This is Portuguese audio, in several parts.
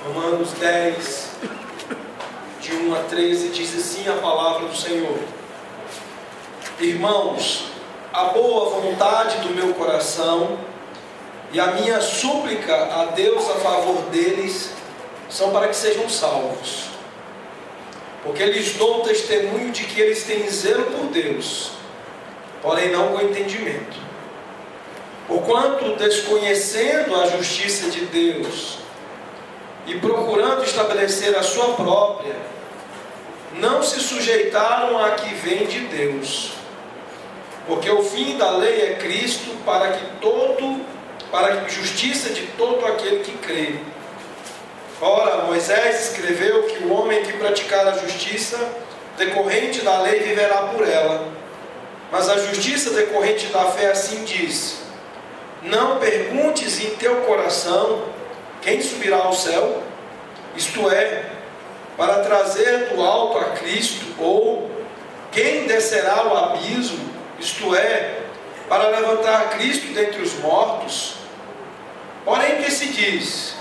Romanos 10, de 1 a 13, diz assim a palavra do Senhor: Irmãos, a boa vontade do meu coração e a minha súplica a Deus a favor deles são para que sejam salvos. Porque lhes dou testemunho de que eles têm zelo por Deus, porém não com entendimento. Porquanto, desconhecendo a justiça de Deus e procurando estabelecer a sua própria, não se sujeitaram à que vem de Deus. Porque o fim da lei é Cristo para a justiça de todo aquele que crê. Ora, Moisés escreveu que o homem que praticar a justiça decorrente da lei viverá por ela. Mas a justiça decorrente da fé assim diz: não perguntes em teu coração quem subirá ao céu, isto é, para trazer do alto a Cristo, ou quem descerá ao abismo, isto é, para levantar Cristo dentre os mortos. Porém, que se diz?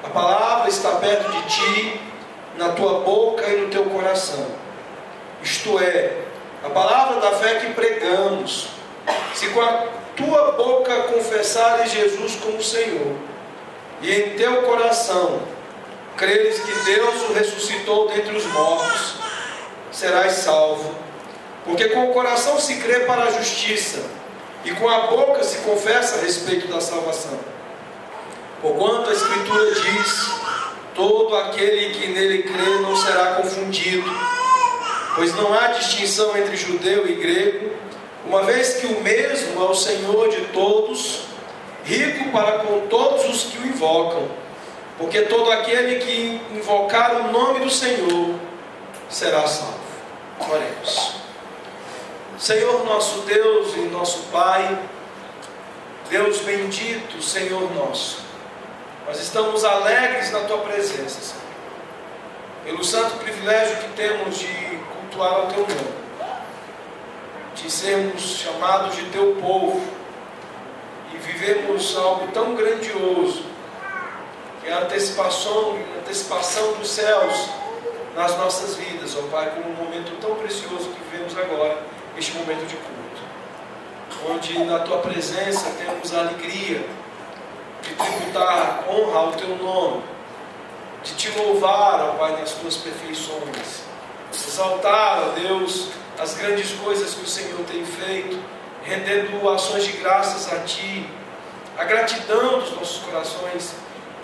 A palavra está perto de ti, na tua boca e no teu coração. Isto é, a palavra da fé que pregamos. Se com a tua boca confessares Jesus como Senhor, e em teu coração creres que Deus o ressuscitou dentre os mortos, serás salvo. Porque com o coração se crê para a justiça, e com a boca se confessa a respeito da salvação. Porquanto a Escritura diz: todo aquele que nele crê não será confundido, pois não há distinção entre judeu e grego, uma vez que o mesmo é o Senhor de todos, rico para com todos os que o invocam. Porque todo aquele que invocar o nome do Senhor será salvo. Oremos. Senhor nosso Deus e nosso Pai, Deus bendito, Senhor nosso, nós estamos alegres na Tua presença, Senhor, pelo santo privilégio que temos de cultuar o Teu nome, de sermos chamados de Teu povo e vivemos algo tão grandioso, que é a antecipação dos céus nas nossas vidas, ó Pai, como um momento tão precioso que vivemos agora, este momento de culto, onde na Tua presença temos a alegria de tributar honra ao Teu nome, de Te louvar, ó Pai, nas Tuas perfeições, exaltar, ó Deus, as grandes coisas que o Senhor tem feito, rendendo ações de graças a Ti, a gratidão dos nossos corações,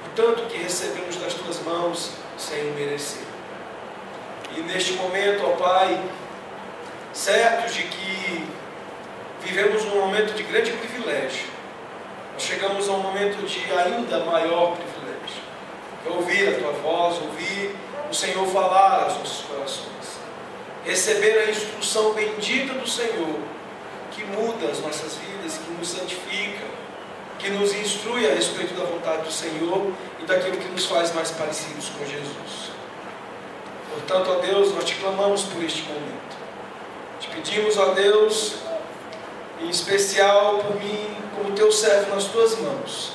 por tanto que recebemos das Tuas mãos sem merecer. E neste momento, ó Pai, certos de que vivemos um momento de grande privilégio, nós chegamos a um momento de ainda maior privilégio, que é ouvir a Tua voz, ouvir o Senhor falar aos nossos corações, receber a instrução bendita do Senhor, que muda as nossas vidas, que nos santifica, que nos instrui a respeito da vontade do Senhor e daquilo que nos faz mais parecidos com Jesus. Portanto, ó Deus, nós Te clamamos por este momento. Te pedimos, ó Deus, em especial por mim, como Teu servo nas Tuas mãos,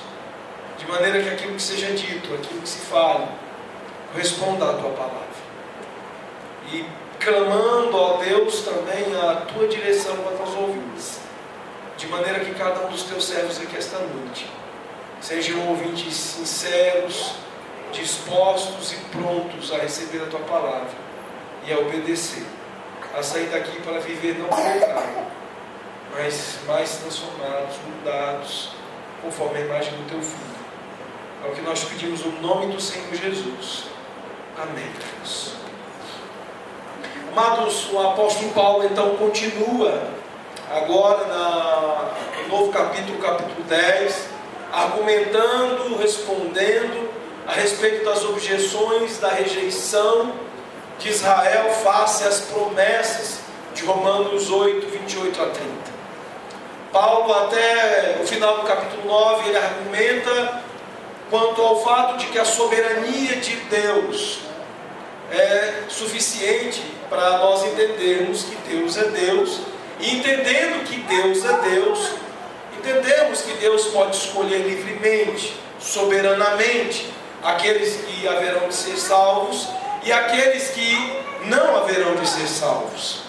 de maneira que aquilo que seja dito, aquilo que se fale, corresponda à Tua palavra. E clamando, ó Deus, também a Tua direção quanto aos ouvintes, de maneira que cada um dos Teus servos aqui esta noite sejam ouvintes sinceros, dispostos e prontos a receber a Tua palavra e a obedecer, a sair daqui para viver não como carne, mas mais transformados, mudados, conforme a imagem do Teu Filho. É o que nós pedimos no nome do Senhor Jesus. Amém, Deus. Amados, o apóstolo Paulo então continua agora no novo capítulo 10, argumentando, respondendo a respeito das objeções da rejeição de Israel face às promessas de Romanos 8, 28 a 30. Paulo, até o final do capítulo 9, ele argumenta quanto ao fato de que a soberania de Deus é suficiente para nós entendermos que Deus é Deus, e entendendo que Deus é Deus, entendemos que Deus pode escolher livremente, soberanamente, aqueles que haverão de ser salvos e aqueles que não haverão de ser salvos.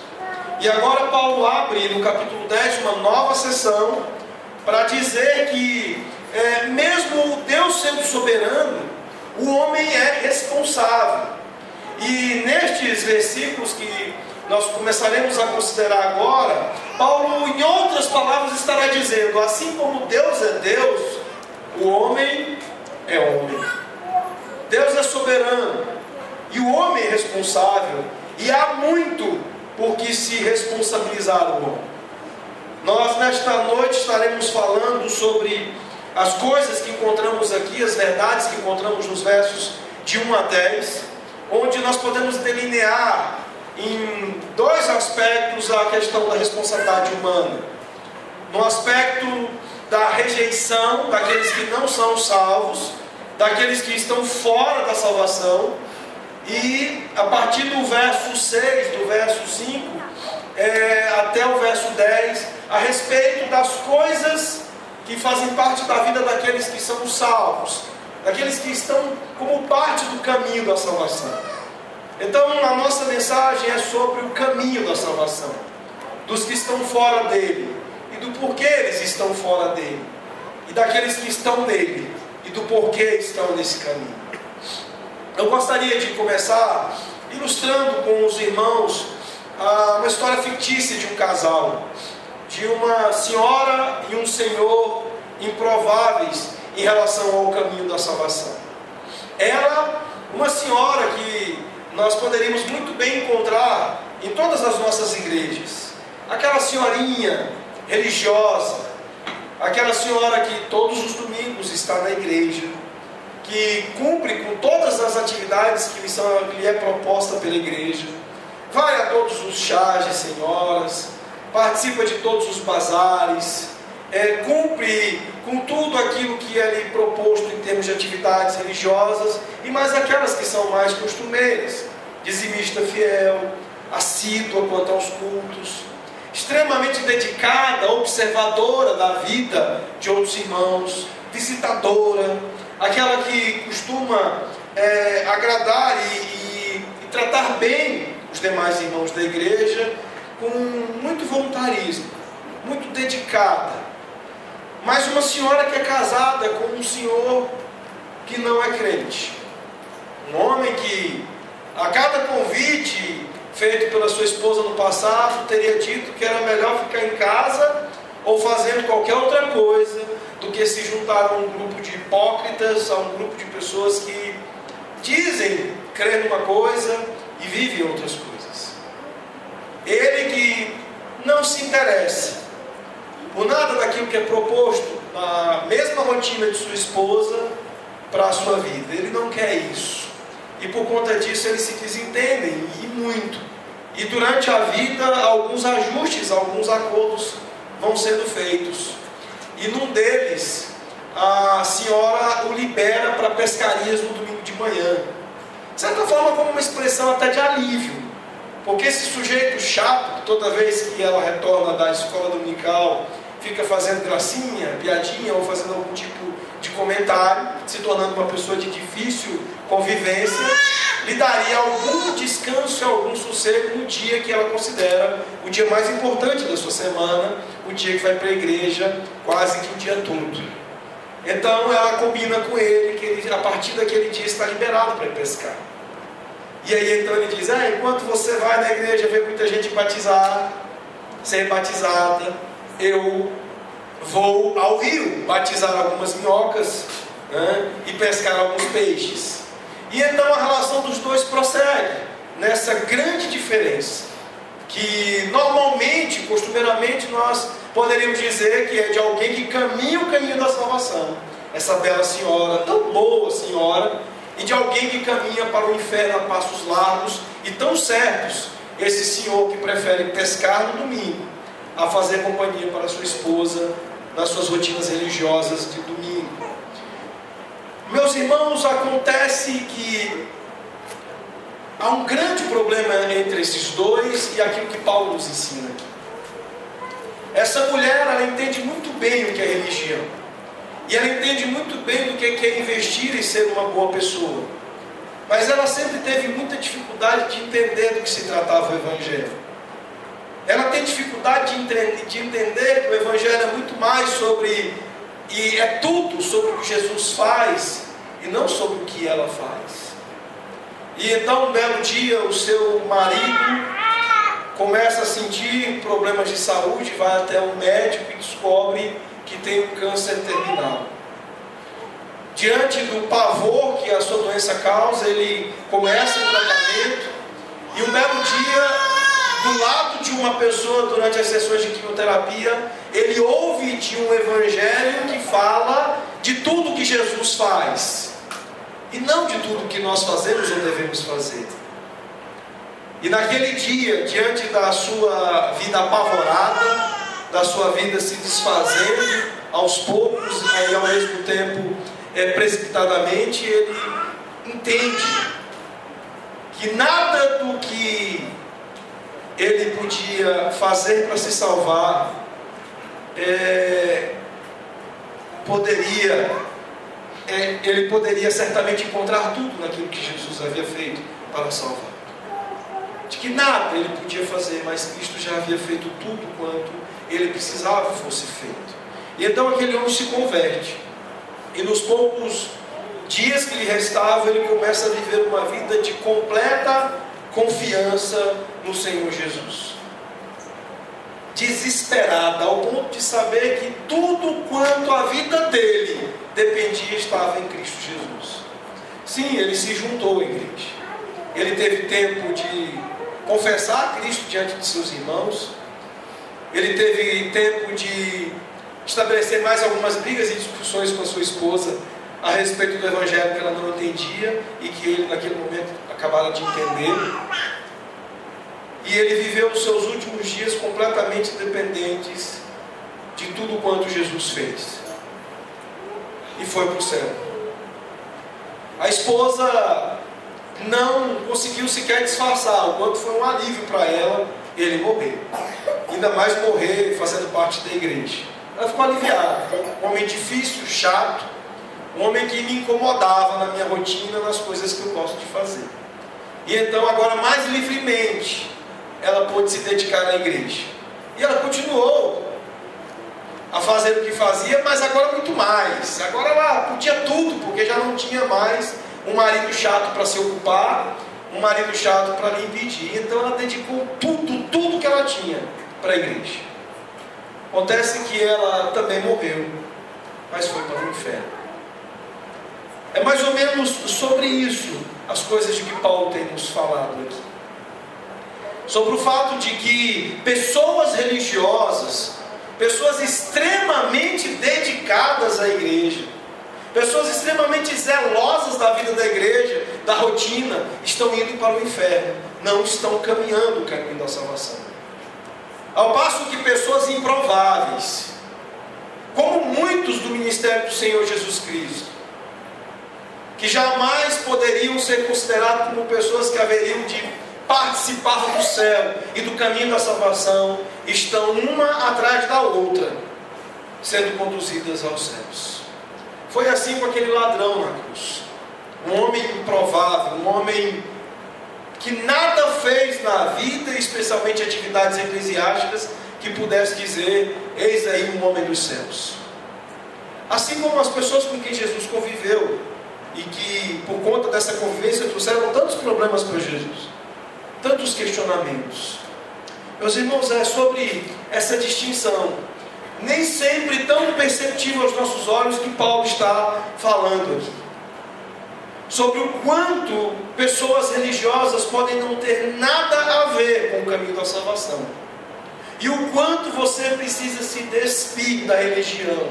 E agora Paulo abre no capítulo 10 uma nova sessão para dizer que mesmo Deus sendo soberano, o homem é responsável. E nestes versículos que nós começaremos a considerar agora, Paulo, em outras palavras, estará dizendo: assim como Deus é Deus, o homem é homem. Deus é soberano e o homem é responsável, e há muito por que se responsabilizar o homem. Nós nesta noite estaremos falando sobre as coisas que encontramos aqui, as verdades que encontramos nos versos de 1 a 10, onde nós podemos delinear em dois aspectos a questão da responsabilidade humana. No aspecto da rejeição daqueles que não são salvos, daqueles que estão fora da salvação, e a partir do verso 6, do verso 5 até o verso 10, a respeito das coisas que fazem parte da vida daqueles que são salvos, daqueles que estão como parte do caminho da salvação. Então a nossa mensagem é sobre o caminho da salvação, dos que estão fora dele, e do porquê eles estão fora dele, e daqueles que estão nele, e do porquê estão nesse caminho. Eu gostaria de começar ilustrando com os irmãos uma história fictícia de um casal, de uma senhora e um senhor improváveis em relação ao caminho da salvação. Ela, uma senhora que nós poderíamos muito bem encontrar em todas as nossas igrejas, aquela senhorinha religiosa, aquela senhora que todos os domingos está na igreja, que cumpre com todas as atividades que lhe é proposta pela igreja, vai a todos os chás de senhoras, participa de todos os bazares, cumpre com tudo aquilo que é lhe proposto em termos de atividades religiosas, e mais aquelas que são mais costumeiras, dizimista fiel, assídua quanto aos cultos, extremamente dedicada, observadora da vida de outros irmãos, visitadora, aquela que costuma agradar e tratar bem os demais irmãos da igreja, com muito voluntarismo, muito dedicada. Mas uma senhora que é casada com um senhor que não é crente, um homem que a cada convite feito pela sua esposa no passado teria dito que era melhor ficar em casa ou fazendo qualquer outra coisa do que se juntar a um grupo de hipócritas, a um grupo de pessoas que dizem crer numa coisa e vivem outras coisas. Ele que não se interessa por nada daquilo que é proposto na mesma rotina de sua esposa para a sua vida. Ele não quer isso. E por conta disso eles se desentendem, e muito. E durante a vida alguns ajustes, alguns acordos vão sendo feitos. E num deles a senhora o libera para pescarias no domingo de manhã. De certa forma como uma expressão até de alívio. Porque esse sujeito chato, que toda vez que ela retorna da escola dominical, fica fazendo gracinha, piadinha ou fazendo algum tipo de comentário, se tornando uma pessoa de difícil convivência, lhe daria algum descanso e algum sossego no dia que ela considera o dia mais importante da sua semana, o dia que vai para a igreja quase que o dia todo. Então ela combina com ele que ele, a partir daquele dia, está liberado para ir pescar. E aí então ele diz: enquanto você vai na igreja ver muita gente batizar, ser batizada, eu vou ao rio batizar algumas minhocas, e pescar alguns peixes. E então a relação dos dois prossegue nessa grande diferença, que normalmente, costumeiramente, nós poderíamos dizer que é de alguém que caminha o caminho da salvação, essa bela senhora, tão boa senhora, e de alguém que caminha para o inferno a passos largos e tão certos, esse senhor que prefere pescar no domingo a fazer companhia para sua esposa nas suas rotinas religiosas de domingo. Meus irmãos, acontece que há um grande problema entre esses dois e aquilo que Paulo nos ensina aqui. Essa mulher, ela entende muito bem o que é religião, E ela entende muito bem do que é investir e ser uma boa pessoa. Mas ela sempre teve muita dificuldade de entender do que se tratava o Evangelho. Ela tem dificuldade de entender que o Evangelho é muito mais sobre, e é tudo sobre o que Jesus faz, e não sobre o que ela faz. E então, um belo dia, o seu marido começa a sentir problemas de saúde, vai até um médico e descobre que tem um câncer terminal. Diante do pavor que a sua doença causa, ele começa o tratamento, e um belo dia, do lado de uma pessoa durante as sessões de quimioterapia, ele ouve de um evangelho que fala de tudo que Jesus faz, e não de tudo que nós fazemos ou devemos fazer. E naquele dia, diante da sua vida apavorada, da sua vida se desfazendo aos poucos e ao mesmo tempo precipitadamente, ele entende que nada do que ele podia fazer para se salvar ele poderia certamente encontrar tudo naquilo que Jesus havia feito para salvar. De que nada ele podia fazer, mas Cristo já havia feito tudo quanto ele precisava fosse feito. E então aquele homem se converte, e nos poucos dias que lhe restavam, ele começa a viver uma vida de completa confiança no Senhor Jesus, desesperada ao ponto de saber que tudo quanto a vida dele dependia estava em Cristo Jesus. Sim, ele se juntou à igreja, ele teve tempo de confessar Cristo diante de seus irmãos, ele teve tempo de estabelecer mais algumas brigas e discussões com a sua esposa a respeito do evangelho que ela não entendia e que ele naquele momento acabara de entender. E ele viveu os seus últimos dias completamente dependentes de tudo quanto Jesus fez, e foi para o céu. A esposa não conseguiu sequer disfarçar o quanto foi um alívio para ela ele morrer, ainda mais morrer fazendo parte da igreja. Ela ficou aliviada. Um homem difícil, chato, um homem que me incomodava na minha rotina, nas coisas que eu gosto de fazer. E então agora mais livremente ela pôde se dedicar à igreja, e ela continuou a fazer o que fazia, mas agora muito mais. Agora ela podia tudo, porque já não tinha mais um marido chato para se ocupar, um marido chato para lhe impedir. Então ela dedicou tudo que ela tinha para a igreja. Acontece que ela também morreu, mas foi para o inferno. É mais ou menos sobre isso as coisas de que Paulo tem nos falado aqui. Sobre o fato de que pessoas religiosas, pessoas extremamente dedicadas à igreja, pessoas extremamente zelosas da vida da igreja, da rotina, estão indo para o inferno, não estão caminhando o caminho da salvação. Ao passo que pessoas improváveis, como muitos do ministério do Senhor Jesus Cristo, que jamais poderiam ser considerados como pessoas que haveriam de participar do céu e do caminho da salvação, estão uma atrás da outra, sendo conduzidas aos céus. Foi assim com aquele ladrão na cruz, um homem improvável, um homem que nada fez na vida, especialmente atividades eclesiásticas, que pudesse dizer: eis aí um homem dos céus. Assim como as pessoas com quem Jesus conviveu, e que por conta dessa convivência trouxeram tantos problemas para Jesus, tantos questionamentos. Meus irmãos, é sobre essa distinção, nem sempre tão perceptível aos nossos olhos, que Paulo está falando aqui. Sobre o quanto pessoas religiosas podem não ter nada a ver com o caminho da salvação, e o quanto você precisa se despir da religião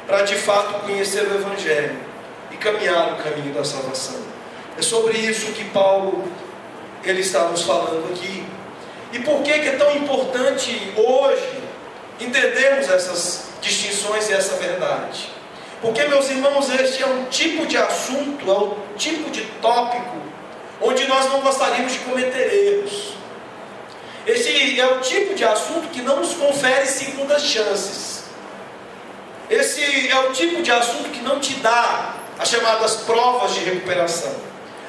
para de fato conhecer o Evangelho e caminhar o caminho da salvação. É sobre isso que Paulo ele está nos falando aqui. E por que é tão importante hoje entendermos essas distinções e essa verdade? Porque, meus irmãos, este é um tipo de assunto, é um tipo de tópico onde nós não gostaríamos de cometer erros. Este é o tipo de assunto que não nos confere segundas chances. Esse esse é o tipo de assunto que não te dá as chamadas provas de recuperação.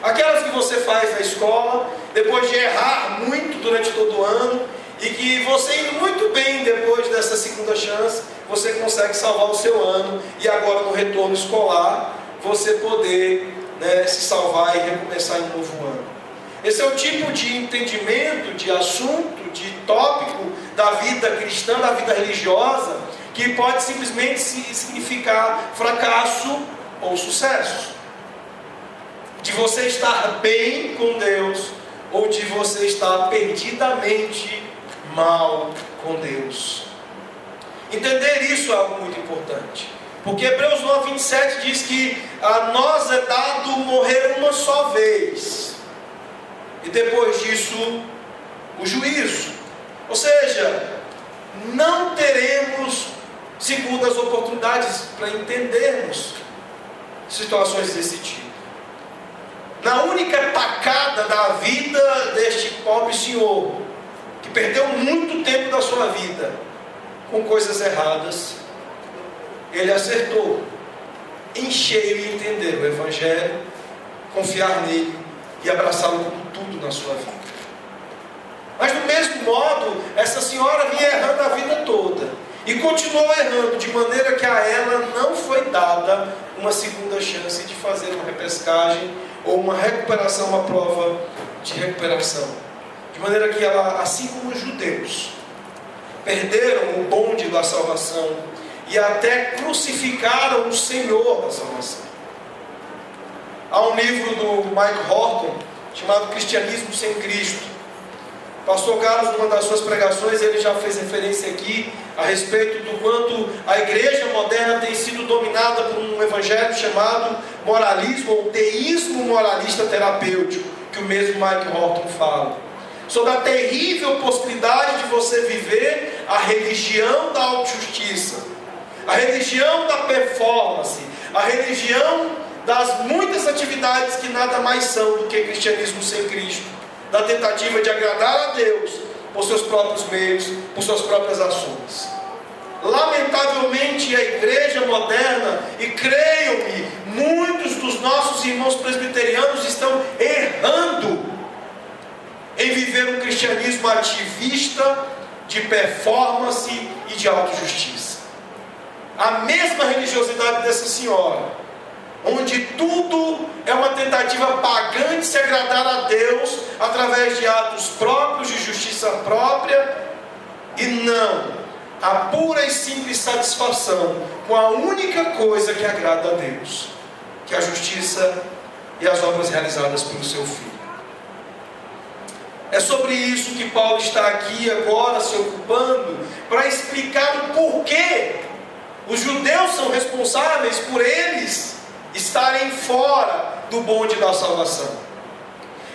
Aquelas que você faz na escola, depois de errar muito durante todo o ano, e que você indo muito bem depois dessa segunda chance, você consegue salvar o seu ano, e agora no retorno escolar, você poder, se salvar e recomeçar em um novo ano. Esse é o tipo de entendimento, de assunto, de tópico da vida cristã, da vida religiosa, que pode simplesmente significar fracasso ou sucesso. De você estar bem com Deus, ou de você estar perdidamente mal com Deus. Entender isso é algo muito importante. Porque Hebreus 9:27 diz que a nós é dado morrer uma só vez. E depois disso, o juízo. Ou seja, não teremos segundas oportunidades para entendermos situações desse tipo. Na única tacada da vida deste pobre senhor, que perdeu muito tempo da sua vida com coisas erradas, ele acertou em cheio em entender o Evangelho, confiar nele e abraçá-lo com tudo na sua vida. Mas do mesmo modo, essa senhora vinha errando a vida toda e continuou errando, de maneira que a ela não foi dada uma segunda chance de fazer uma repescagem ou uma recuperação, uma prova de recuperação. De maneira que ela, assim como os judeus, perderam o bonde da salvação e até crucificaram o Senhor da salvação. Há um livro do Mike Horton chamado Cristianismo Sem Cristo. Pastor Carlos, numa das suas pregações, ele já fez referência aqui a respeito do quanto a igreja moderna tem sido dominada por um evangelho chamado moralismo ou teísmo moralista terapêutico, que o mesmo Mike Horton fala. Sobre a terrível possibilidade de você viver a religião da autojustiça, a religião da performance, a religião das muitas atividades que nada mais são do que cristianismo sem Cristo, da tentativa de agradar a Deus por seus próprios meios, por suas próprias ações. Lamentavelmente a igreja moderna, e creiam-me, muitos dos nossos irmãos presbiterianos estão errando em viver um cristianismo ativista, de performance e de autojustiça. A mesma religiosidade dessa senhora, onde tudo é uma tentativa pagã de se agradar a Deus através de atos próprios, de justiça própria, e não a pura e simples satisfação com a única coisa que agrada a Deus, que é a justiça e as obras realizadas pelo seu Filho. É sobre isso que Paulo está aqui agora se ocupando, para explicar o porquê os judeus são responsáveis por eles estarem fora do bonde da salvação.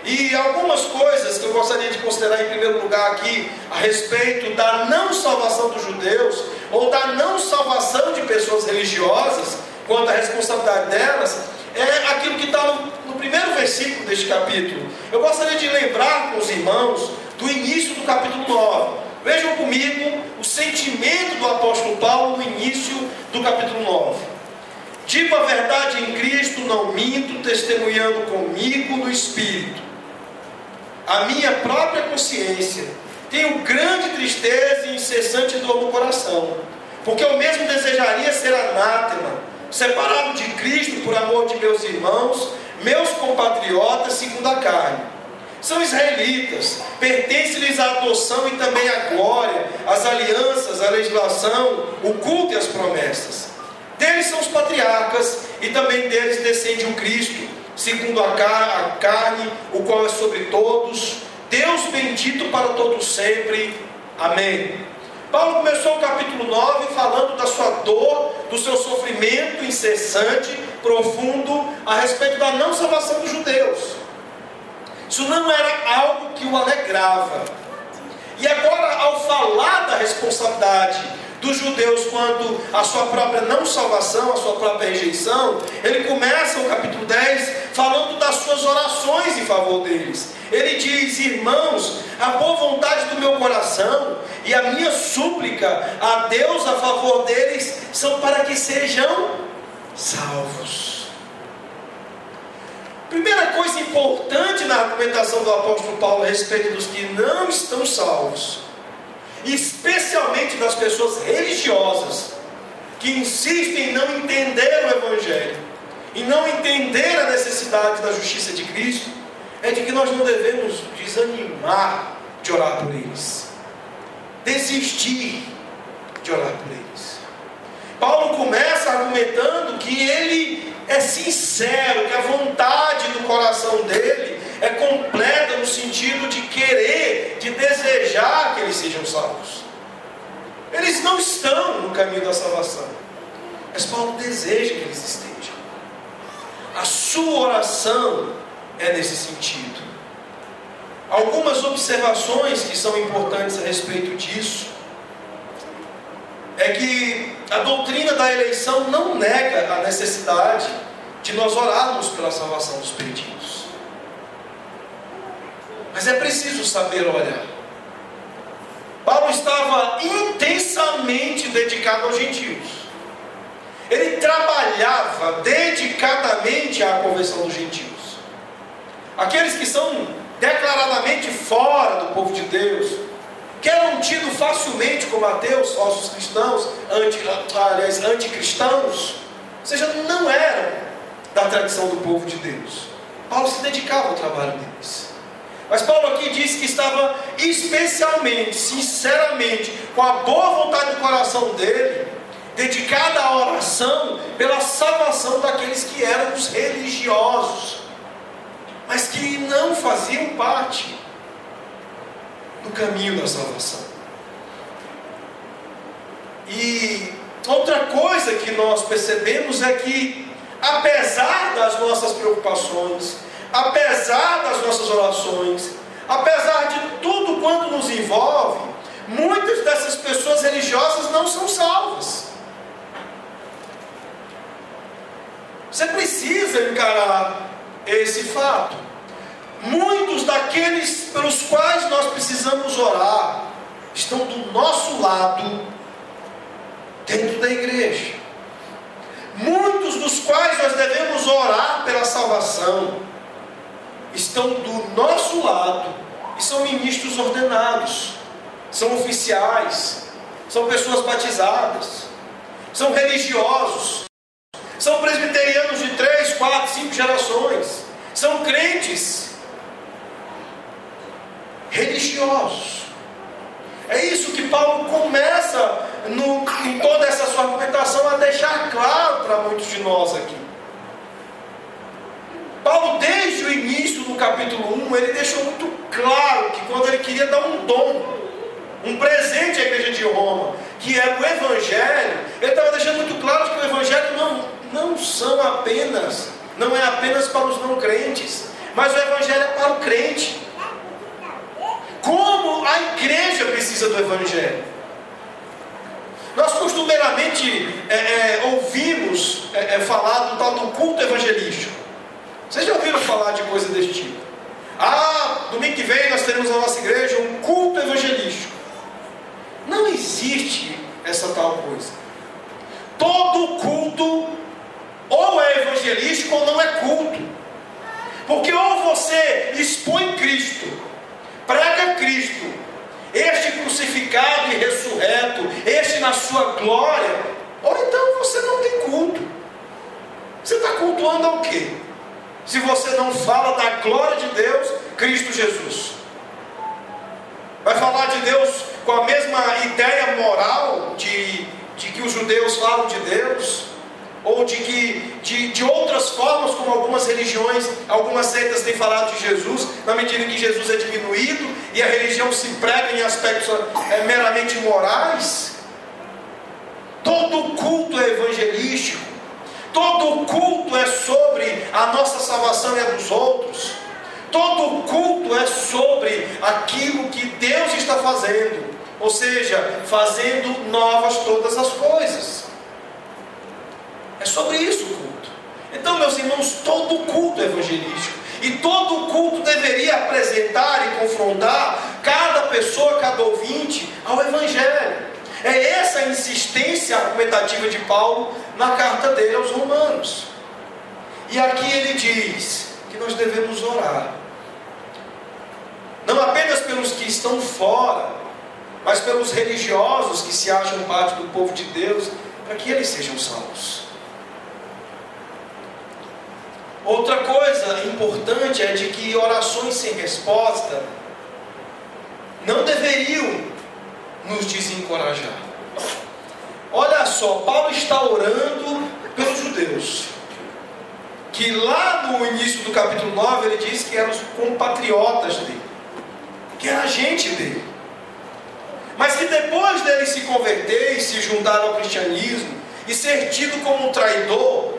E algumas coisas que eu gostaria de considerar em primeiro lugar aqui, a respeito da não salvação dos judeus, ou da não salvação de pessoas religiosas, quanto à responsabilidade delas, é aquilo que está no primeiro versículo deste capítulo. Eu gostaria de lembrar com os irmãos do início do capítulo 9. Vejam comigo o sentimento do apóstolo Paulo no início do capítulo 9. Digo a verdade em Cristo, não minto, testemunhando comigo no Espírito. A minha própria consciência tenho grande tristeza e incessante dor no coração, porque eu mesmo desejaria ser anátema, separado de Cristo por amor de meus irmãos, meus compatriotas segundo a carne. São israelitas, pertence-lhes a adoção e também a glória, as alianças, a legislação, o culto e as promessas. Deles são os patriarcas, e também deles descende o Cristo, segundo a carne, o qual é sobre todos, Deus bendito para todos sempre. Amém. Paulo começou o capítulo 9 falando da sua dor, do seu sofrimento incessante, profundo, a respeito da não salvação dos judeus. Isso não era algo que o alegrava. E agora, ao falar da responsabilidade dos judeus quanto à sua própria não salvação, à sua própria rejeição, ele começa o capítulo 10 falando das suas orações em favor deles. Ele diz: irmãos, a boa vontade do meu coração e a minha súplica a Deus a favor deles são para que sejam salvos. Primeira coisa importante na argumentação do apóstolo Paulo a respeito dos que não estão salvos, especialmente das pessoas religiosas, que insistem em não entender o Evangelho, em não entender a necessidade da justiça de Cristo, é de que nós não devemos desanimar de orar por eles, desistir de orar por eles. Paulo começa argumentando que ele é sincero, que a vontade do coração dele é completa no sentido de querer, de desejar que eles sejam salvos. Eles não estão no caminho da salvação, mas Paulo deseja que eles estejam. A sua oração é nesse sentido. Algumas observações que são importantes a respeito disso é que a doutrina da eleição não nega a necessidade de nós orarmos pela salvação dos perdidos, mas é preciso saber orar. Paulo estava intensamente dedicado aos gentios. Ele trabalhava dedicadamente à conversão dos gentios. Aqueles que são declaradamente fora do povo de Deus, que eram tidos facilmente como ateus, falsos cristãos, anticristãos, ou seja, não eram da tradição do povo de Deus. Paulo se dedicava ao trabalho deles. Mas Paulo aqui diz que estava especialmente, sinceramente, com a boa vontade do coração dele, dedicada à oração pela salvação daqueles que eram os religiosos, mas que não faziam parte do caminho da salvação. E outra coisa que nós percebemos é que, apesar das nossas preocupações, apesar das nossas orações, apesar de tudo quanto nos envolve, muitas dessas pessoas religiosas não são salvas. Você precisa encarar esse fato. Muitos daqueles pelos quais nós precisamos orar estão do nosso lado dentro da igreja. Muitos dos quais nós devemos orar pela salvação estão do nosso lado e são ministros ordenados, são oficiais, são pessoas batizadas, são religiosos, são presbiterianos de 3, 4, 5 gerações, são crentes religiosos. É isso que Paulo começa em toda essa sua argumentação a deixar claro para muitos de nós aqui. Paulo, desde o início do capítulo 1, ele deixou muito claro que quando ele queria dar um dom, um presente à igreja de Roma, que era o Evangelho, ele estava deixando muito claro que o Evangelho não é apenas para os não crentes, mas o Evangelho é para o crente. Como a igreja precisa do Evangelho. Nós costumeiramente ouvimos falar do tal do culto evangelístico. Vocês já ouviram falar de coisa desse tipo? Domingo que vem nós teremos na nossa igreja um culto evangelístico. Não existe essa tal coisa. Todo culto ou é evangelístico ou não é culto. Porque ou você expõe Cristo, prega Cristo, este crucificado e ressurreto, este na sua glória, ou então você não tem culto. Você está cultuando ao quê? Se você não fala da glória de Deus, Cristo Jesus. Vai falar de Deus com a mesma ideia moral de que os judeus falam de Deus? Ou de outras formas, como algumas religiões, algumas seitas têm falado de Jesus, na medida em que Jesus é diminuído e a religião se prega em aspectos meramente morais? Todo culto é evangelístico. Todo culto é sobre a nossa salvação e a dos outros. Todo culto é sobre aquilo que Deus está fazendo, ou seja, fazendo novas todas as coisas. É sobre isso o culto. Então, meus irmãos, todo culto é evangelístico. E todo culto deveria apresentar e confrontar cada pessoa, cada ouvinte ao Evangelho. É essa a insistência argumentativa de Paulo na carta dele aos Romanos. E aqui ele diz que nós devemos orar, não apenas pelos que estão fora, mas pelos religiosos que se acham parte do povo de Deus, para que eles sejam salvos. Outra coisa importante é de que orações sem resposta não deveriam nos desencorajar. Olha só, Paulo está orando pelos judeus, que lá no início do capítulo 9 ele diz que eram os compatriotas dele, que era gente dele, mas que depois dele se converter e se juntar ao cristianismo e ser tido como um traidor,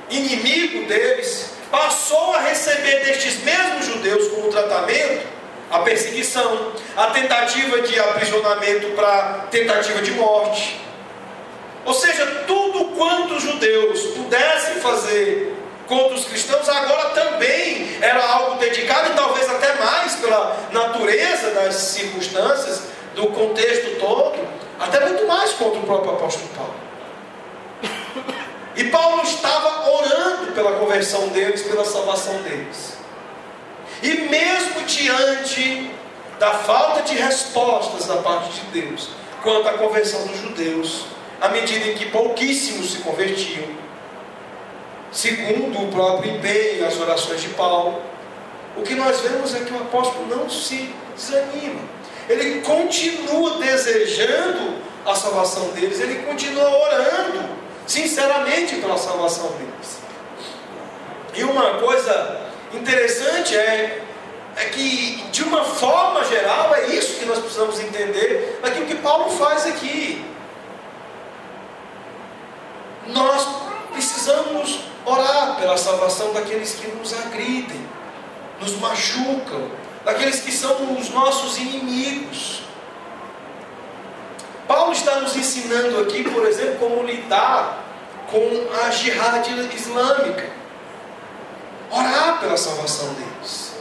inimigo deles, passou a receber destes mesmos judeus como tratamento a perseguição, a tentativa de aprisionamento para tentativa de morte. Ou seja, tudo quanto os judeus pudessem fazer contra os cristãos, agora também era algo dedicado, e talvez até mais pela natureza das circunstâncias, do contexto todo, até muito mais contra o próprio apóstolo Paulo. E Paulo estava orando pela conversão deles, pela salvação deles. E mesmo diante da falta de respostas da parte de Deus quanto à conversão dos judeus, à medida em que pouquíssimos se convertiam, segundo o próprio empenho e as orações de Paulo, o que nós vemos é que o apóstolo não se desanima. Ele continua desejando a salvação deles, ele continua orando sinceramente pela salvação deles. E uma coisa interessante é que, de uma forma geral, é isso que nós precisamos entender daquilo que Paulo faz aqui. Nós precisamos orar pela salvação daqueles que nos agridem, nos machucam, daqueles que são os nossos inimigos. Paulo está nos ensinando aqui, por exemplo, como lidar com a jihad islâmica. Orar pela salvação deles,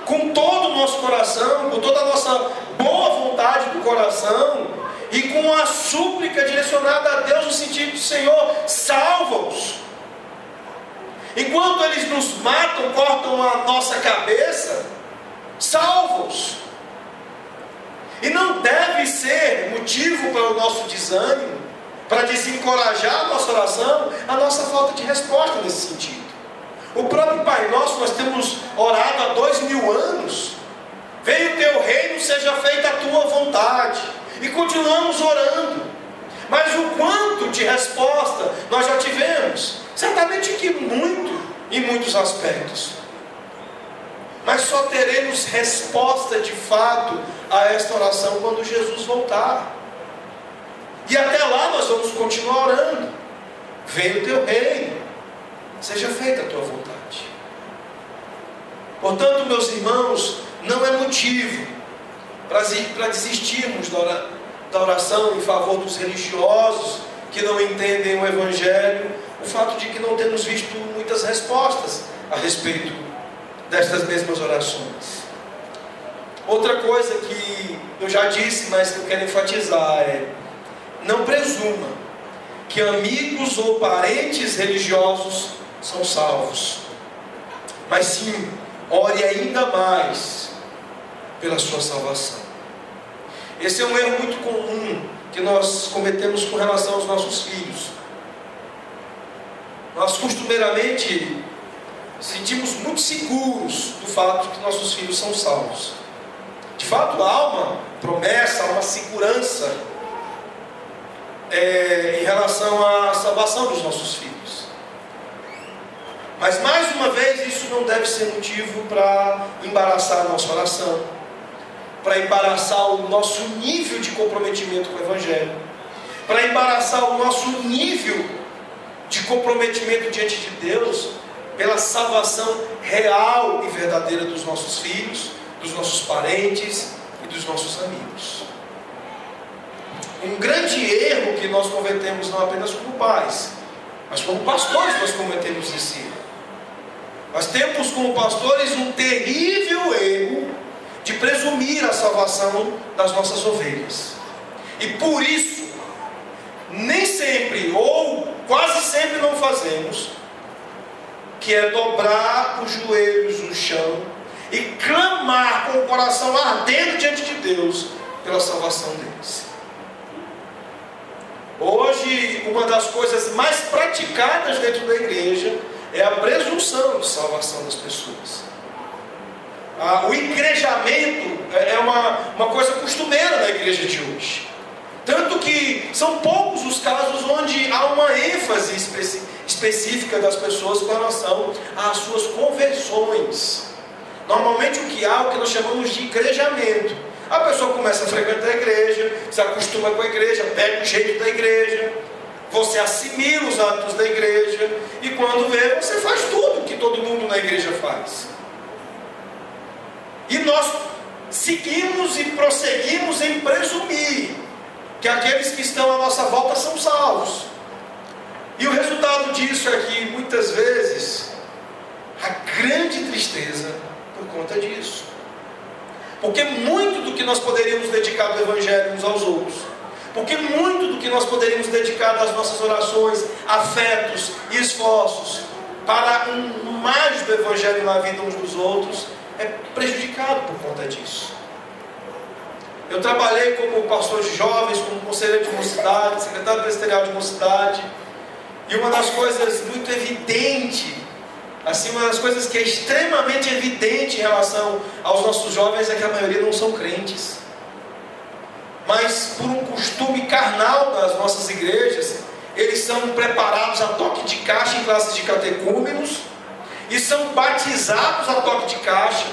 com todo o nosso coração, com toda a nossa boa vontade do coração, e com a súplica direcionada a Deus no sentido de: Senhor, salva-os. Enquanto eles nos matam, cortam a nossa cabeça, salva-os. E não deve ser motivo para o nosso desânimo, para desencorajar a nossa oração, a nossa falta de resposta nesse sentido. O próprio Pai Nosso, nós temos orado há 2000 anos. Venha o teu reino, seja feita a tua vontade. E continuamos orando. Mas o quanto de resposta nós já tivemos? Certamente que muito, em muitos aspectos. Mas só teremos resposta de fato a esta oração quando Jesus voltar. E até lá nós vamos continuar orando. Venha o teu reino, seja feita a tua vontade. Portanto, meus irmãos, não é motivo para desistirmos da oração em favor dos religiosos que não entendem o Evangelho, o fato de que não temos visto muitas respostas a respeito destas mesmas orações. Outra coisa que eu já disse, mas que eu quero enfatizar é: não presuma que amigos ou parentes religiosos são salvos, mas sim, ore ainda mais pela sua salvação. Esse é um erro muito comum que nós cometemos com relação aos nossos filhos. Nós costumeiramente sentimos muito seguros do fato de que nossos filhos são salvos. De fato, há uma promessa, há uma segurança em relação à salvação dos nossos filhos. Mas, mais uma vez, isso não deve ser motivo para embaraçar a nossa oração, para embaraçar o nosso nível de comprometimento com o Evangelho, para embaraçar o nosso nível de comprometimento diante de Deus pela salvação real e verdadeira dos nossos filhos, dos nossos parentes e dos nossos amigos. Um grande erro que nós cometemos, não apenas como pais, mas como pastores, nós cometemos esse erro. Nós temos como pastores um terrível erro de presumir a salvação das nossas ovelhas. E por isso, nem sempre, ou quase sempre não fazemos, que é dobrar os joelhos no chão e clamar com o coração ardendo diante de Deus pela salvação deles. Hoje, uma das coisas mais praticadas dentro da igreja é a presunção de salvação das pessoas. O igrejamento é uma coisa costumeira na igreja de hoje. Tanto que são poucos os casos onde há uma ênfase específica das pessoas com relação às suas conversões. Normalmente o que há é o que nós chamamos de igrejamento. A pessoa começa a frequentar a igreja, se acostuma com a igreja, pega o jeito da igreja, você assimila os hábitos da igreja, e quando vê, você faz tudo que todo mundo na igreja faz. E nós seguimos e prosseguimos em presumir que aqueles que estão à nossa volta são salvos. E o resultado disso é que muitas vezes há grande tristeza por conta disso. Porque muito do que nós poderíamos dedicar do Evangelho uns aos outros, porque muito do que nós poderíamos dedicar das nossas orações, afetos e esforços para um mais do Evangelho na vida uns dos outros, é prejudicado por conta disso. Eu trabalhei como pastor de jovens, como conselheiro de mocidade, secretário presbiterial de mocidade, e uma das coisas muito evidente, assim, uma das coisas que é extremamente evidente em relação aos nossos jovens é que a maioria não são crentes. Mas por um costume carnal das nossas igrejas, eles são preparados a toque de caixa em classes de catecúmenos e são batizados a toque de caixa,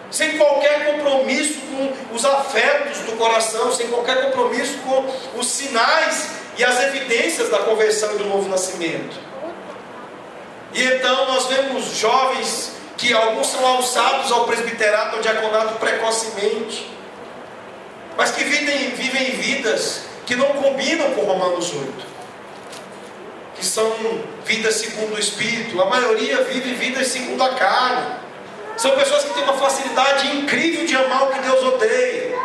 sem qualquer compromisso com os afetos do coração, sem qualquer compromisso com os sinais e as evidências da conversão e do novo nascimento. E então nós vemos jovens que alguns são alçados ao presbiterato, ao diaconato precocemente, mas que vivem vidas que não combinam com Romanos 8, que são vidas segundo o Espírito. A maioria vive vidas segundo a carne. São pessoas que têm uma facilidade incrível de amar o que Deus odeia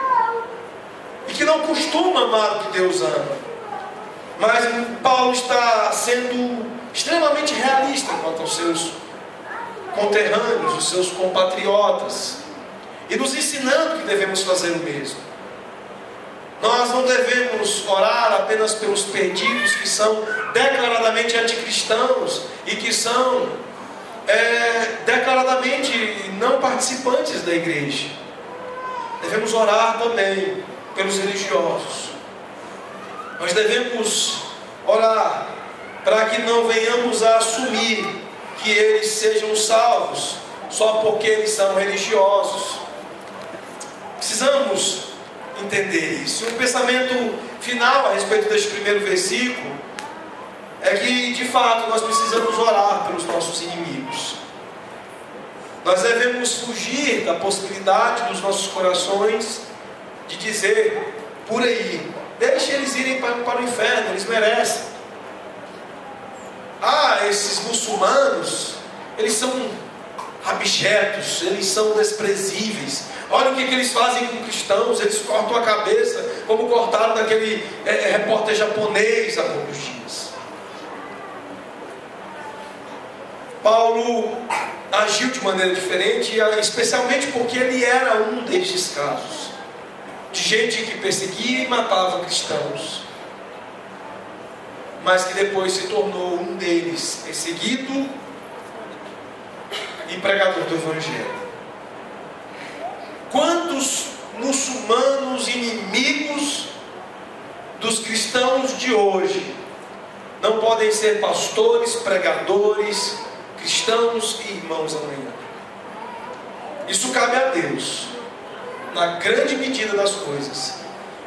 e que não costumam amar o que Deus ama. Mas Paulo está sendo extremamente realista quanto aos seus conterrâneos, os seus compatriotas, e nos ensinando que devemos fazer o mesmo. Nós não devemos orar apenas pelos perdidos que são declaradamente anticristãos e que são declaradamente não participantes da igreja. Devemos orar também pelos religiosos. Nós devemos orar para que não venhamos a assumir que eles sejam salvos só porque eles são religiosos. Precisamos entender isso. Um pensamento final a respeito deste primeiro versículo é que, de fato, nós precisamos orar pelos nossos inimigos. Nós devemos fugir da possibilidade dos nossos corações de dizer por aí: deixe eles irem para o inferno, eles merecem. Esses muçulmanos, eles são abjetos, eles são desprezíveis. Olha o que eles fazem com cristãos, eles cortam a cabeça, como cortaram daquele repórter japonês há poucos dias. Paulo agiu de maneira diferente, especialmente porque ele era um destes casos, de gente que perseguia e matava cristãos, mas que depois se tornou um deles, perseguido e pregador do Evangelho. Quantos muçulmanos inimigos dos cristãos de hoje não podem ser pastores, pregadores, cristãos e irmãos amanhã? Isso cabe a Deus, na grande medida das coisas.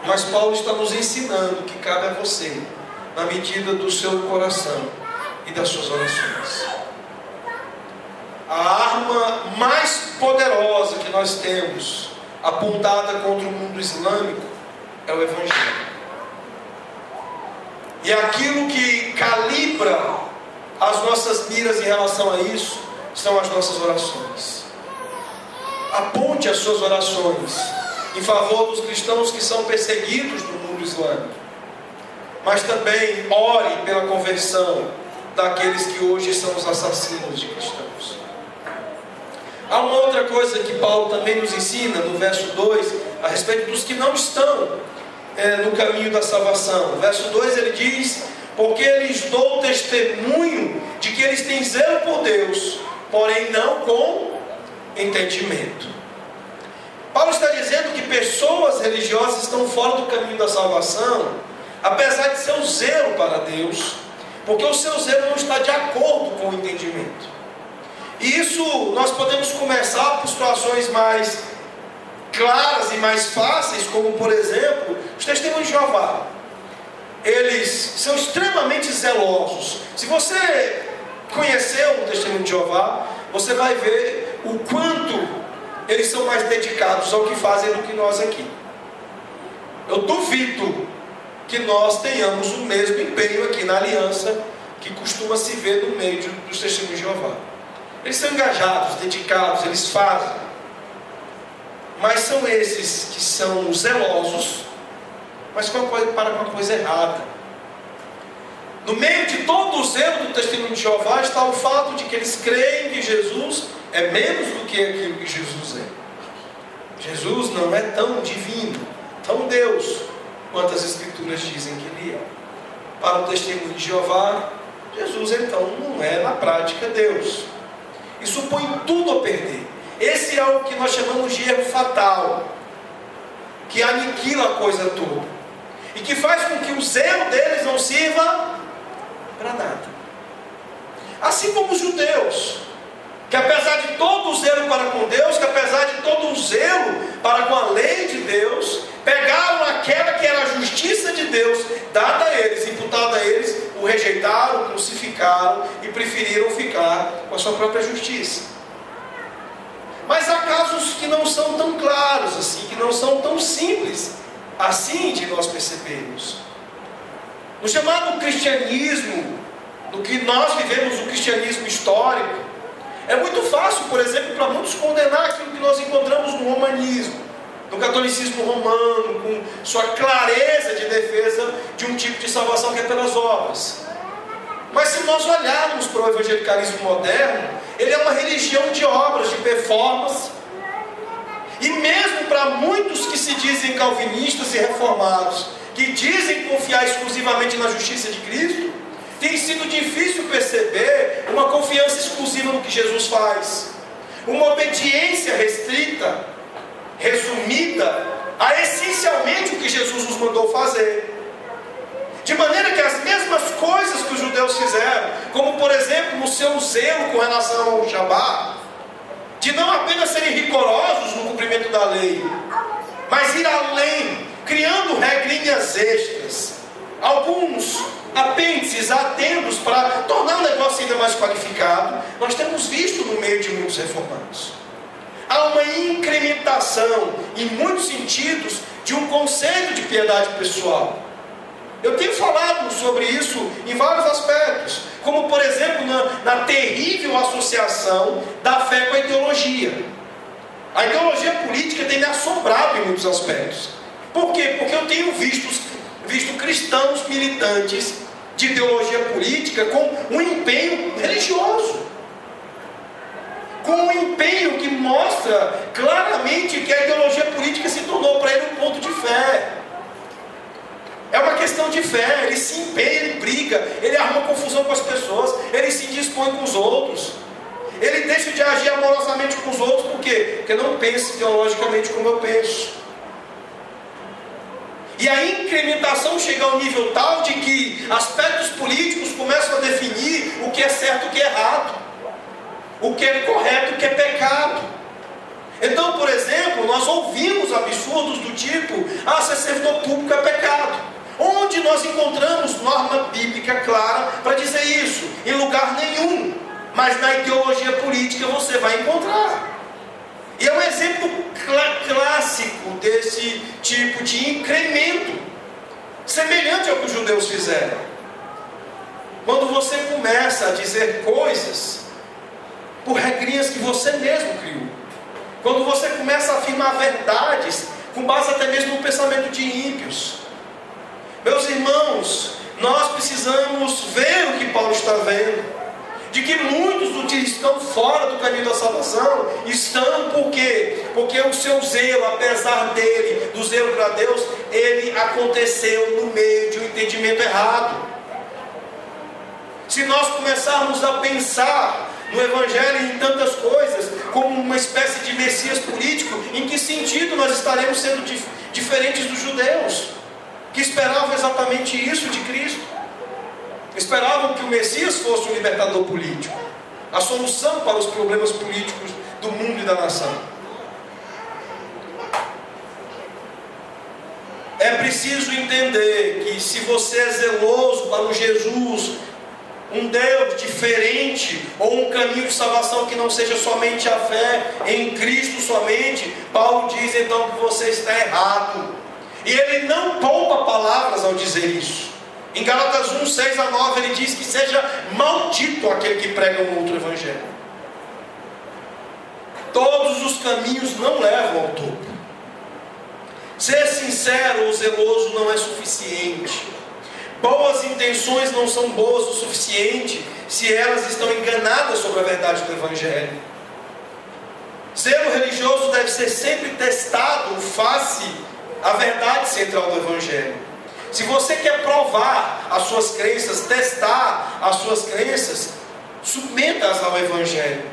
Mas Paulo está nos ensinando que cabe a você, na medida do seu coração e das suas orações. A arma mais poderosa que nós temos apontada contra o mundo islâmico é o Evangelho. E aquilo que calibra as nossas miras em relação a isso são as nossas orações. aponte as suas orações em favor dos cristãos que são perseguidos no mundo islâmico, mas também ore pela conversão daqueles que hoje são os assassinos de cristãos. Há uma outra coisa que Paulo também nos ensina no verso 2, a respeito dos que não estão no caminho da salvação. No verso 2 ele diz: porque lhes dou testemunho de que eles têm zelo por Deus, porém não com entendimento. Paulo está dizendo que pessoas religiosas estão fora do caminho da salvação, apesar de seu zelo para Deus, porque o seu zelo não está de acordo com o entendimento. E isso nós podemos começar por situações mais claras e mais fáceis, como por exemplo, os testemunhos de Jeová. Eles são extremamente zelosos. Se você conheceu o testemunho de Jeová, você vai ver o quanto eles são mais dedicados ao que fazem do que nós aqui. Eu duvido que nós tenhamos o mesmo empenho aqui na aliança que costuma se ver no meio dos testemunhos de Jeová. Eles são engajados, dedicados, eles fazem. Mas são esses que são zelosos, mas para uma coisa errada. No meio de todo o zelo do testemunho de Jeová está o fato de que eles creem que Jesus é menos do que aquilo que Jesus é. Jesus não é tão divino, tão Deus, quanto as Escrituras dizem que Ele é. Para o testemunho de Jeová, Jesus então não é na prática Deus. Isso põe tudo a perder. Esse é o que nós chamamos de erro fatal, que aniquila a coisa toda e que faz com que o zelo deles não sirva para nada. Assim como os judeus, que apesar de todo o zelo para com Deus, que apesar de todo o zelo para com a lei de Deus, pegaram aquela que era a justiça de Deus dada a eles, imputada a eles, o rejeitaram, crucificaram e preferiram ficar com a sua própria justiça. Mas há casos que não são tão claros assim, que não são tão simples assim de nós percebermos. No chamado cristianismo, no que nós vivemos o cristianismo histórico, é muito fácil, por exemplo, para muitos condenar aquilo que nós encontramos no romanismo, no catolicismo romano, com sua clareza de defesa de um tipo de salvação que é pelas obras. Mas se nós olharmos para o evangelicalismo moderno, ele é uma religião de obras, de performance. E mesmo para muitos que se dizem calvinistas e reformados, que dizem confiar exclusivamente na justiça de Cristo, tem sido difícil perceber uma confiança exclusiva no que Jesus faz, uma obediência restrita, resumida a essencialmente o que Jesus nos mandou fazer. De maneira que as mesmas coisas que os judeus fizeram, como por exemplo no seu zelo com relação ao Shabat, de não apenas serem rigorosos no cumprimento da lei, mas ir além, criando regrinhas extras, alguns apêndices, atendos para tornar o negócio ainda mais qualificado, nós temos visto no meio de muitos reformados. Há uma incrementação, em muitos sentidos, de um conceito de piedade pessoal. Eu tenho falado sobre isso em vários aspectos, como por exemplo na terrível associação da fé com a ideologia. A ideologia política tem me assombrado em muitos aspectos. Por quê? Porque eu tenho visto cristãos militantes de ideologia política com um empenho religioso, com um empenho que mostra claramente que a ideologia política se tornou para ele um ponto de fé. É uma questão de fé. Ele se empenha, ele briga, ele arruma confusão com as pessoas, ele se indispõe com os outros, ele deixa de agir amorosamente com os outros. Por quê? Porque não pensa teologicamente como eu penso. E a incrementação chega ao nível tal de que aspectos políticos começam a definir o que é certo e o que é errado, o que é correto e o que é pecado. Então, por exemplo, nós ouvimos absurdos do tipo: ser servidor público é pecado. Onde nós encontramos norma bíblica clara para dizer isso? Em lugar nenhum. Mas na ideologia política você vai encontrar. E é um exemplo clássico desse tipo de incremento, semelhante ao que os judeus fizeram. Quando você começa a dizer coisas por regrinhas que você mesmo criou, Quando você começa a afirmar verdades com base até mesmo no pensamento de ímpios. Meus irmãos, nós precisamos ver o que Paulo está vendo. De que muitos do que estão fora do caminho da salvação estão por quê? Porque o seu zelo, apesar dele, do zelo para Deus, ele aconteceu no meio de um entendimento errado. Se nós começarmos a pensar no Evangelho em tantas coisas, como uma espécie de Messias político, em que sentido nós estaremos sendo diferentes dos judeus, que esperavam exatamente isso de Cristo? Esperavam que o Messias fosse um libertador político, a solução para os problemas políticos do mundo e da nação. É preciso entender que se você é zeloso para um Jesus, um Deus diferente, ou um caminho de salvação que não seja somente a fé em Cristo somente, Paulo diz então que você está errado. E ele não poupa palavras ao dizer isso. Em Gálatas 1, 6 a 9, ele diz que seja maldito aquele que prega um outro evangelho. Todos os caminhos não levam ao topo. Ser sincero ou zeloso não é suficiente. Boas intenções não são boas o suficiente se elas estão enganadas sobre a verdade do evangelho. Zelo religioso deve ser sempre testado face à verdade central do evangelho. Se você quer provar as suas crenças, testar as suas crenças, submeta-as ao Evangelho.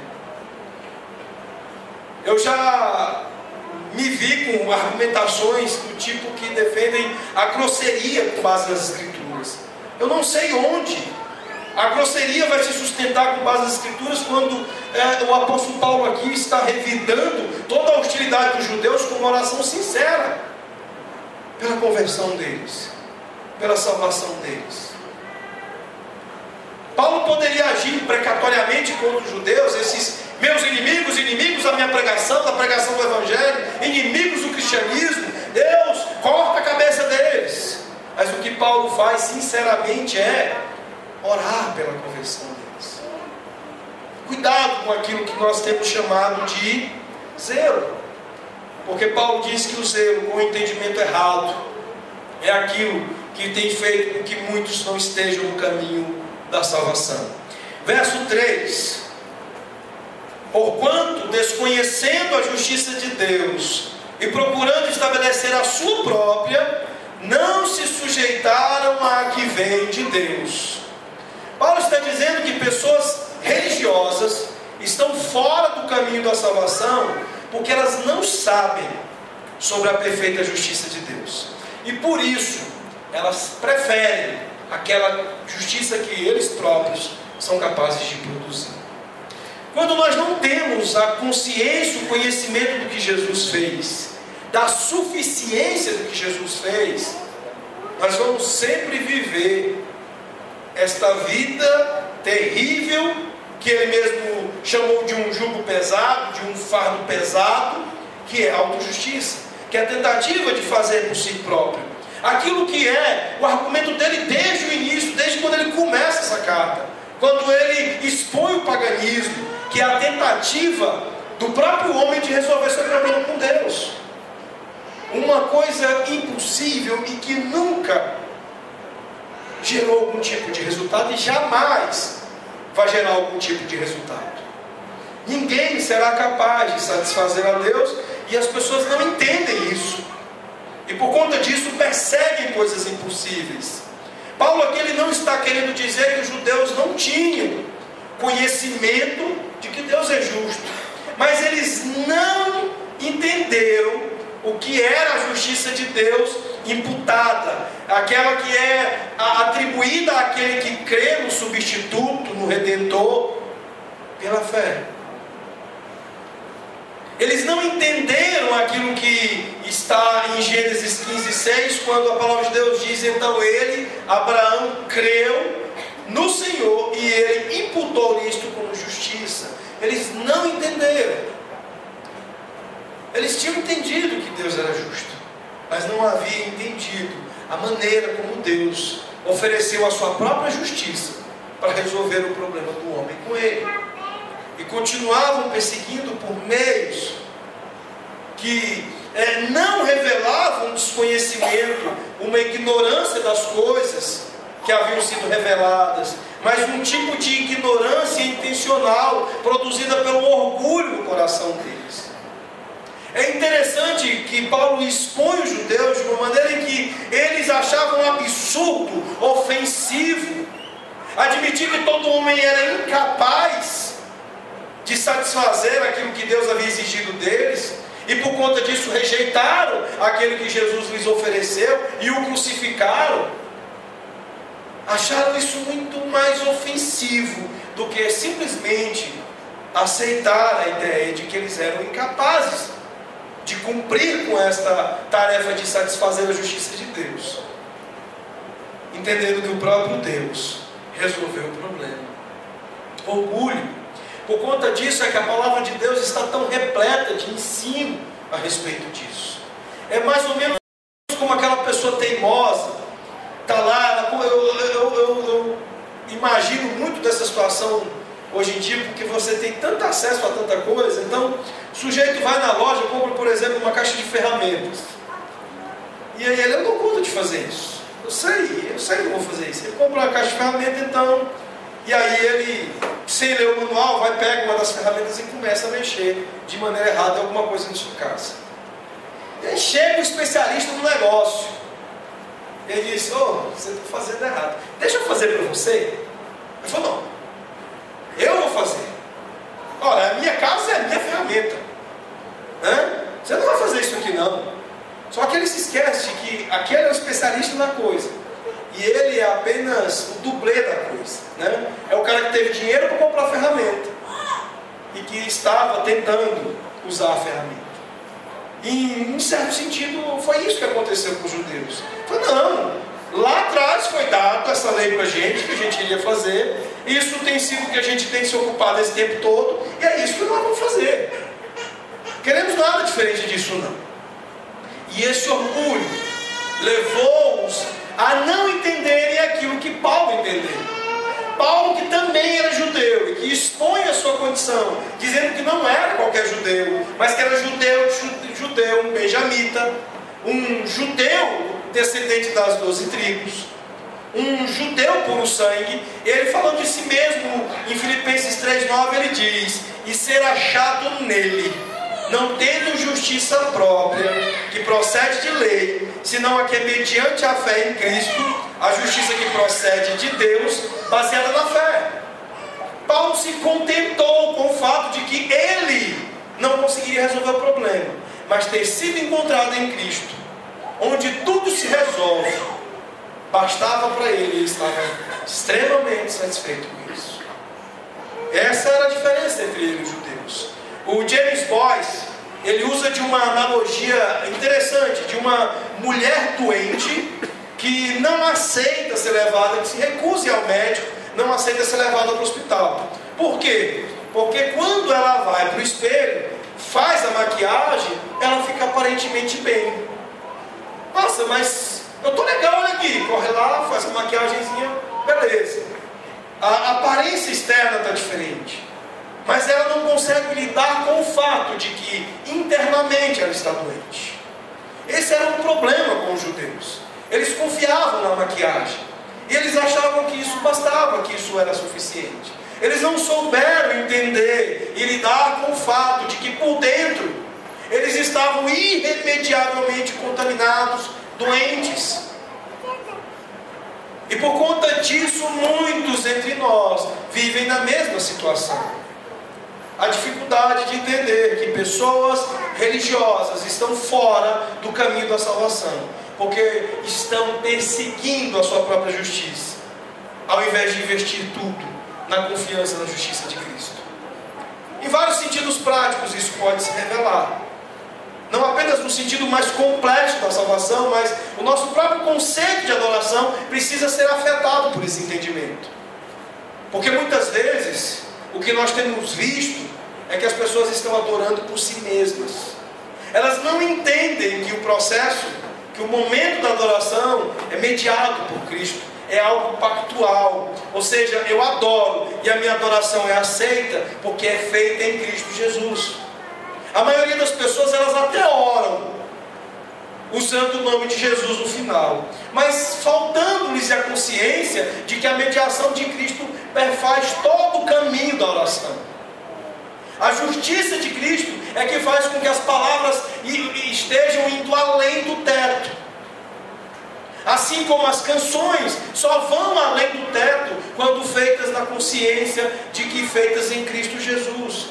Eu já me vi com argumentações do tipo que defendem a grosseria com base nas Escrituras. Eu não sei onde a grosseria vai se sustentar com base nas Escrituras quando o apóstolo Paulo aqui está revidando toda a hostilidade dos judeus com uma oração sincera pela conversão deles, pela salvação deles. Paulo poderia agir precatoriamente contra os judeus, esses meus inimigos, inimigos da minha pregação, da pregação do Evangelho, inimigos do cristianismo. Deus, corta a cabeça deles. Mas o que Paulo faz sinceramente é orar pela conversão deles. Cuidado com aquilo que nós temos chamado de zelo, porque Paulo diz que o zelo com o entendimento errado é aquilo que tem feito com que muitos não estejam no caminho da salvação. Verso 3: porquanto, desconhecendo a justiça de Deus e procurando estabelecer a sua própria, não se sujeitaram à que vem de Deus. Paulo está dizendo que pessoas religiosas estão fora do caminho da salvação porque elas não sabem sobre a perfeita justiça de Deus, e por isso elas preferem aquela justiça que eles próprios são capazes de produzir. Quando nós não temos a consciência, o conhecimento do que Jesus fez, da suficiência do que Jesus fez, nós vamos sempre viver esta vida terrível, que ele mesmo chamou de um jugo pesado, de um fardo pesado, que é a autojustiça, que é a tentativa de fazer por si próprio aquilo que é o argumento dele desde o início, desde quando ele começa essa carta, quando ele expõe o paganismo, que é a tentativa do próprio homem de resolver seu problema com Deus. Uma coisa impossível e que nunca gerou algum tipo de resultado e jamais vai gerar algum tipo de resultado. Ninguém será capaz de satisfazer a Deus, e as pessoas não entendem isso. E por conta disso perseguem coisas impossíveis. Paulo aqui ele não está querendo dizer que os judeus não tinham conhecimento de que Deus é justo, mas eles não entenderam o que era a justiça de Deus imputada, aquela que é atribuída àquele que crê no substituto, no Redentor, pela fé. Eles não entenderam aquilo que está em Gênesis 15:6, quando a palavra de Deus diz: então ele, Abraão, creu no Senhor e ele imputou isto como justiça. Eles não entenderam. Eles tinham entendido que Deus era justo, mas não haviam entendido a maneira como Deus ofereceu a sua própria justiça para resolver o problema do homem com ele. E continuavam perseguindo por meios que não revelava um desconhecimento, uma ignorância das coisas que haviam sido reveladas, mas um tipo de ignorância intencional, produzida pelo orgulho no coração deles. É interessante que Paulo expõe os judeus de uma maneira em que eles achavam absurdo, ofensivo, admitir que todo homem era incapaz de satisfazer aquilo que Deus havia exigido deles, e por conta disso rejeitaram aquele que Jesus lhes ofereceu e o crucificaram. Acharam isso muito mais ofensivo do que simplesmente aceitar a ideia de que eles eram incapazes de cumprir com esta tarefa de satisfazer a justiça de Deus, entendendo que o próprio Deus resolveu o problema. Orgulho. Por conta disso é que a palavra de Deus está tão repleta de ensino a respeito disso. É mais ou menos como aquela pessoa teimosa, está lá, eu imagino muito dessa situação hoje em dia, porque você tem tanto acesso a tanta coisa. Então, o sujeito vai na loja, compra, por exemplo, uma caixa de ferramentas, e aí ele: eu não dou conta de fazer isso, eu sei que eu vou fazer isso. Ele compra uma caixa de ferramentas, então, e aí ele, sem ler o manual, vai, pega uma das ferramentas e começa a mexer de maneira errada em alguma coisa na sua casa. E aí chega o especialista do negócio, ele diz: você está fazendo errado, deixa eu fazer para você. Ele falou: não, eu vou fazer. Olha, a minha casa é a minha ferramenta, você não vai fazer isso aqui não. Só que ele se esquece de que aquele é o especialista na coisa, e ele é apenas o dublê da coisa, É o cara que teve dinheiro para comprar a ferramenta e que estava tentando usar a ferramenta. E, em certo sentido, foi isso que aconteceu com os judeus. Não, lá atrás foi dado essa lei para a gente, que a gente iria fazer. Isso tem sido o que a gente tem se ocupado esse tempo todo, e é isso que nós vamos fazer. Queremos nada diferente disso não. E esse orgulho levou-os a não entenderem aquilo que Paulo entendeu. Paulo, que também era judeu e que expõe a sua condição, dizendo que não era qualquer judeu, mas que era judeu, um benjamita, um judeu descendente das 12 tribos, um judeu puro sangue. Ele, falando de si mesmo em Filipenses 3,9, ele diz: e ser achado nele, não tendo justiça própria, que procede de lei, senão a que é mediante a fé em Cristo, a justiça que procede de Deus, baseada na fé. Paulo se contentou com o fato de que ele não conseguiria resolver o problema, mas ter sido encontrado em Cristo, onde tudo se resolve, bastava para ele, ele estava extremamente satisfeito com isso. Essa era a diferença entre ele e os judeus. O James Boyce, ele usa de uma analogia interessante, de uma mulher doente que não aceita ser levada, que se recusa ao médico, não aceita ser levada para o hospital. Por quê? Porque quando ela vai para o espelho, faz a maquiagem, ela fica aparentemente bem. Nossa, mas eu estou legal, olha aqui. Corre lá, faz a maquiagemzinha, beleza. A aparência externa está diferente, mas ela não consegue lidar com o fato de que internamente ela está doente. Esse era um problema com os judeus. Eles confiavam na maquiagem e eles achavam que isso bastava, que isso era suficiente. Eles não souberam entender e lidar com o fato de que por dentro eles estavam irremediavelmente contaminados, doentes. E por conta disso, muitos entre nós vivem na mesma situação. A dificuldade de entender que pessoas religiosas estão fora do caminho da salvação, porque estão perseguindo a sua própria justiça, ao invés de investir tudo na confiança na justiça de Cristo. Em vários sentidos práticos isso pode se revelar. Não apenas no sentido mais complexo da salvação, mas o nosso próprio conceito de adoração precisa ser afetado por esse entendimento. Porque muitas vezes o que nós temos visto é que as pessoas estão adorando por si mesmas. Elas não entendem que o processo, que o momento da adoração é mediado por Cristo, é algo pactual. Ou seja, eu adoro e a minha adoração é aceita porque é feita em Cristo Jesus. A maioria das pessoas, elas até oram usando o nome de Jesus no final, mas faltando-lhes a consciência de que a mediação de Cristo perfaz todo o caminho da oração. A justiça de Cristo é que faz com que as palavras estejam indo além do teto. Assim como as canções só vão além do teto quando feitas na consciência de que feitas em Cristo Jesus.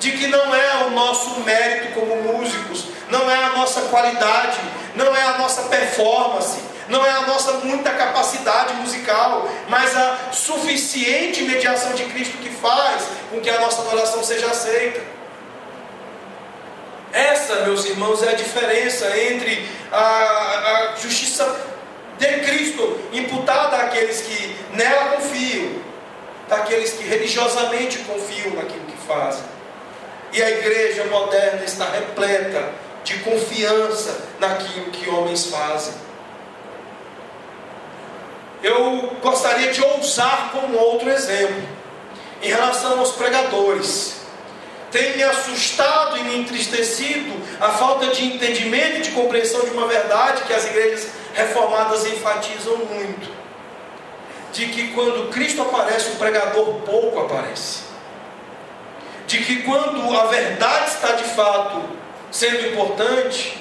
De que não é o nosso mérito como músicos, não é a nossa qualidade, não é a nossa performance, não é a nossa muita capacidade musical, mas a suficiente mediação de Cristo que faz com que a nossa adoração seja aceita. Essa, meus irmãos, é a diferença entre a justiça de Cristo imputada àqueles que nela confiam, daqueles que religiosamente confiam naquilo que fazem. E a igreja moderna está repleta de confiança naquilo que homens fazem. Eu gostaria de ousar com um outro exemplo, em relação aos pregadores. Tem me assustado e me entristecido a falta de entendimento e de compreensão de uma verdade que as igrejas reformadas enfatizam muito. De que quando Cristo aparece, o pregador pouco aparece. De que quando a verdade está de fato sendo importante,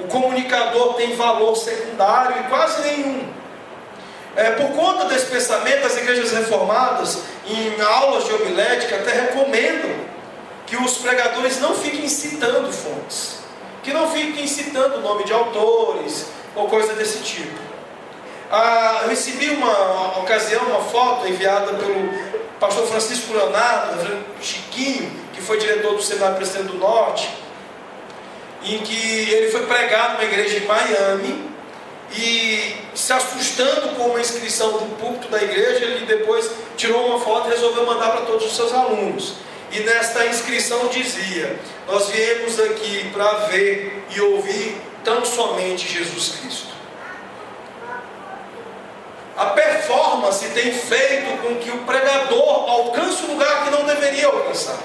o comunicador tem valor secundário e quase nenhum. Por conta desse pensamento, as igrejas reformadas, em aulas de homilética, até recomendam que os pregadores não fiquem citando fontes, que não fiquem citando o nome de autores ou coisa desse tipo. Eu recebi uma ocasião, uma foto enviada pelo pastor Francisco Leonardo, Chiquinho, que foi diretor do Seminário Presbiteriano do Norte, em que ele foi pregar numa igreja em Miami, e se assustando com uma inscrição do púlpito da igreja, ele depois tirou uma foto e resolveu mandar para todos os seus alunos. E nesta inscrição dizia: nós viemos aqui para ver e ouvir tão somente Jesus Cristo. A performance tem feito com que o pregador alcance um lugar que não deveria alcançar.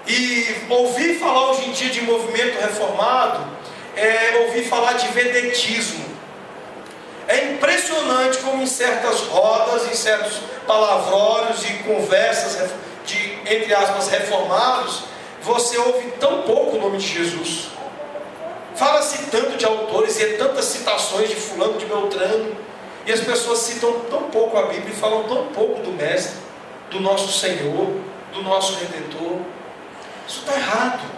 E ouvir falar hoje em dia de movimento reformado é ouvir falar de vedetismo. É impressionante como em certas rodas, em certos palavrórios e conversas de, entre aspas, reformados, você ouve tão pouco o nome de Jesus. Fala-se tanto de autores e tantas citações de fulano, de Beltrano, e as pessoas citam tão pouco a Bíblia e falam tão pouco do Mestre, do nosso Senhor, do nosso Redentor. Isso está errado.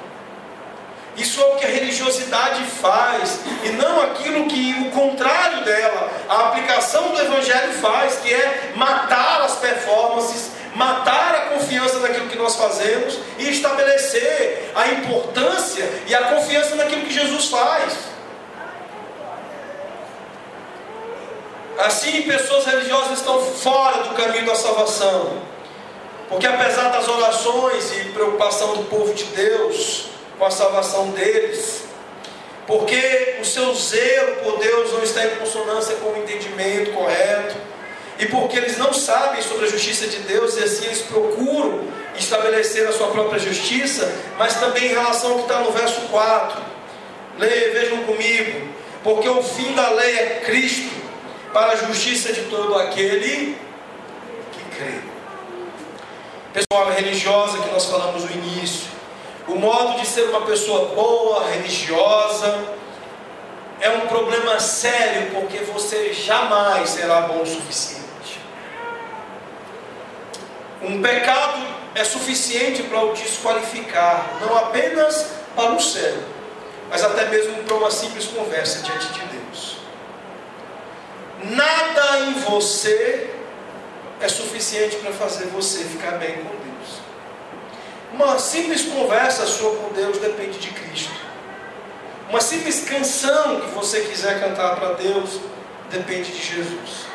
Isso é o que a religiosidade faz, e não aquilo que o contrário dela, a aplicação do Evangelho faz, que é matar as performances, matar a confiança naquilo que nós fazemos e estabelecer a importância e a confiança naquilo que Jesus faz. Assim, pessoas religiosas estão fora do caminho da salvação, porque apesar das orações e preocupação do povo de Deus com a salvação deles, porque o seu zelo por Deus não está em consonância com o entendimento correto, e porque eles não sabem sobre a justiça de Deus, e assim eles procuram estabelecer a sua própria justiça, mas também em relação ao que está no verso 4. Vejam comigo: porque o fim da lei é Cristo, para a justiça de todo aquele que crê. Pessoal religiosa que nós falamos no início, o modo de ser uma pessoa boa, religiosa, é um problema sério, porque você jamais será bom o suficiente. Um pecado é suficiente para o desqualificar, não apenas para o céu, mas até mesmo para uma simples conversa diante de Deus. Nada em você é suficiente para fazer você ficar bem com Deus. Uma simples conversa sua com Deus depende de Cristo. Uma simples canção que você quiser cantar para Deus depende de Jesus.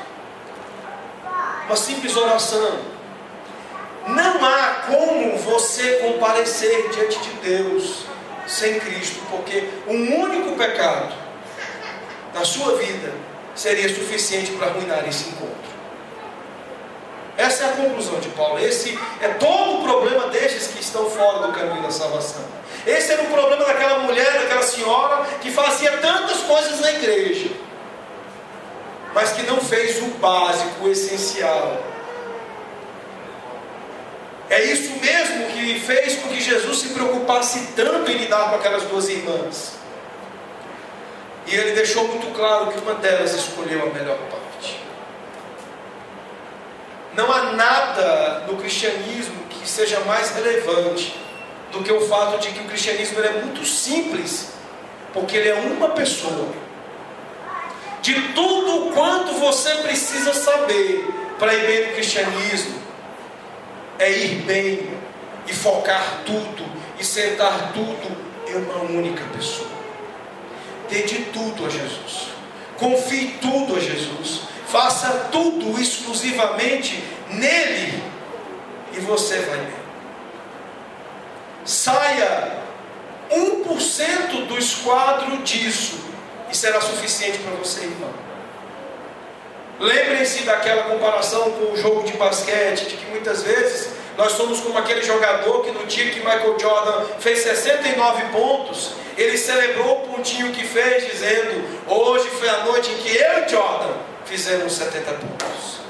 Uma simples oração. Não há como você comparecer diante de Deus sem Cristo, porque um único pecado na sua vida seria suficiente para arruinar esse encontro. Essa é a conclusão de Paulo. Esse é todo o problema destes que estão fora do caminho da salvação. Esse era o problema daquela mulher, daquela senhora que fazia tantas coisas na igreja, mas que não fez o básico, o essencial. É isso mesmo que fez com que Jesus se preocupasse tanto em lidar com aquelas duas irmãs. E ele deixou muito claro que uma delas escolheu a melhor parte. Não há nada no cristianismo que seja mais relevante do que o fato de que o cristianismo ele é muito simples, porque ele é uma pessoa. De tudo quanto você precisa saber para ir bem no cristianismo, é ir bem e focar tudo e sentar tudo em uma única pessoa. Dê de tudo a Jesus, confie tudo a Jesus, faça tudo exclusivamente nele e você vai bem. Saia 1% do esquadro disso e será suficiente para você, irmão. Lembrem-se daquela comparação com o jogo de basquete, de que muitas vezes nós somos como aquele jogador que no dia que Michael Jordan fez 69 pontos, ele celebrou o pontinho que fez, dizendo: hoje foi a noite em que eu e Jordan fizemos 70 pontos.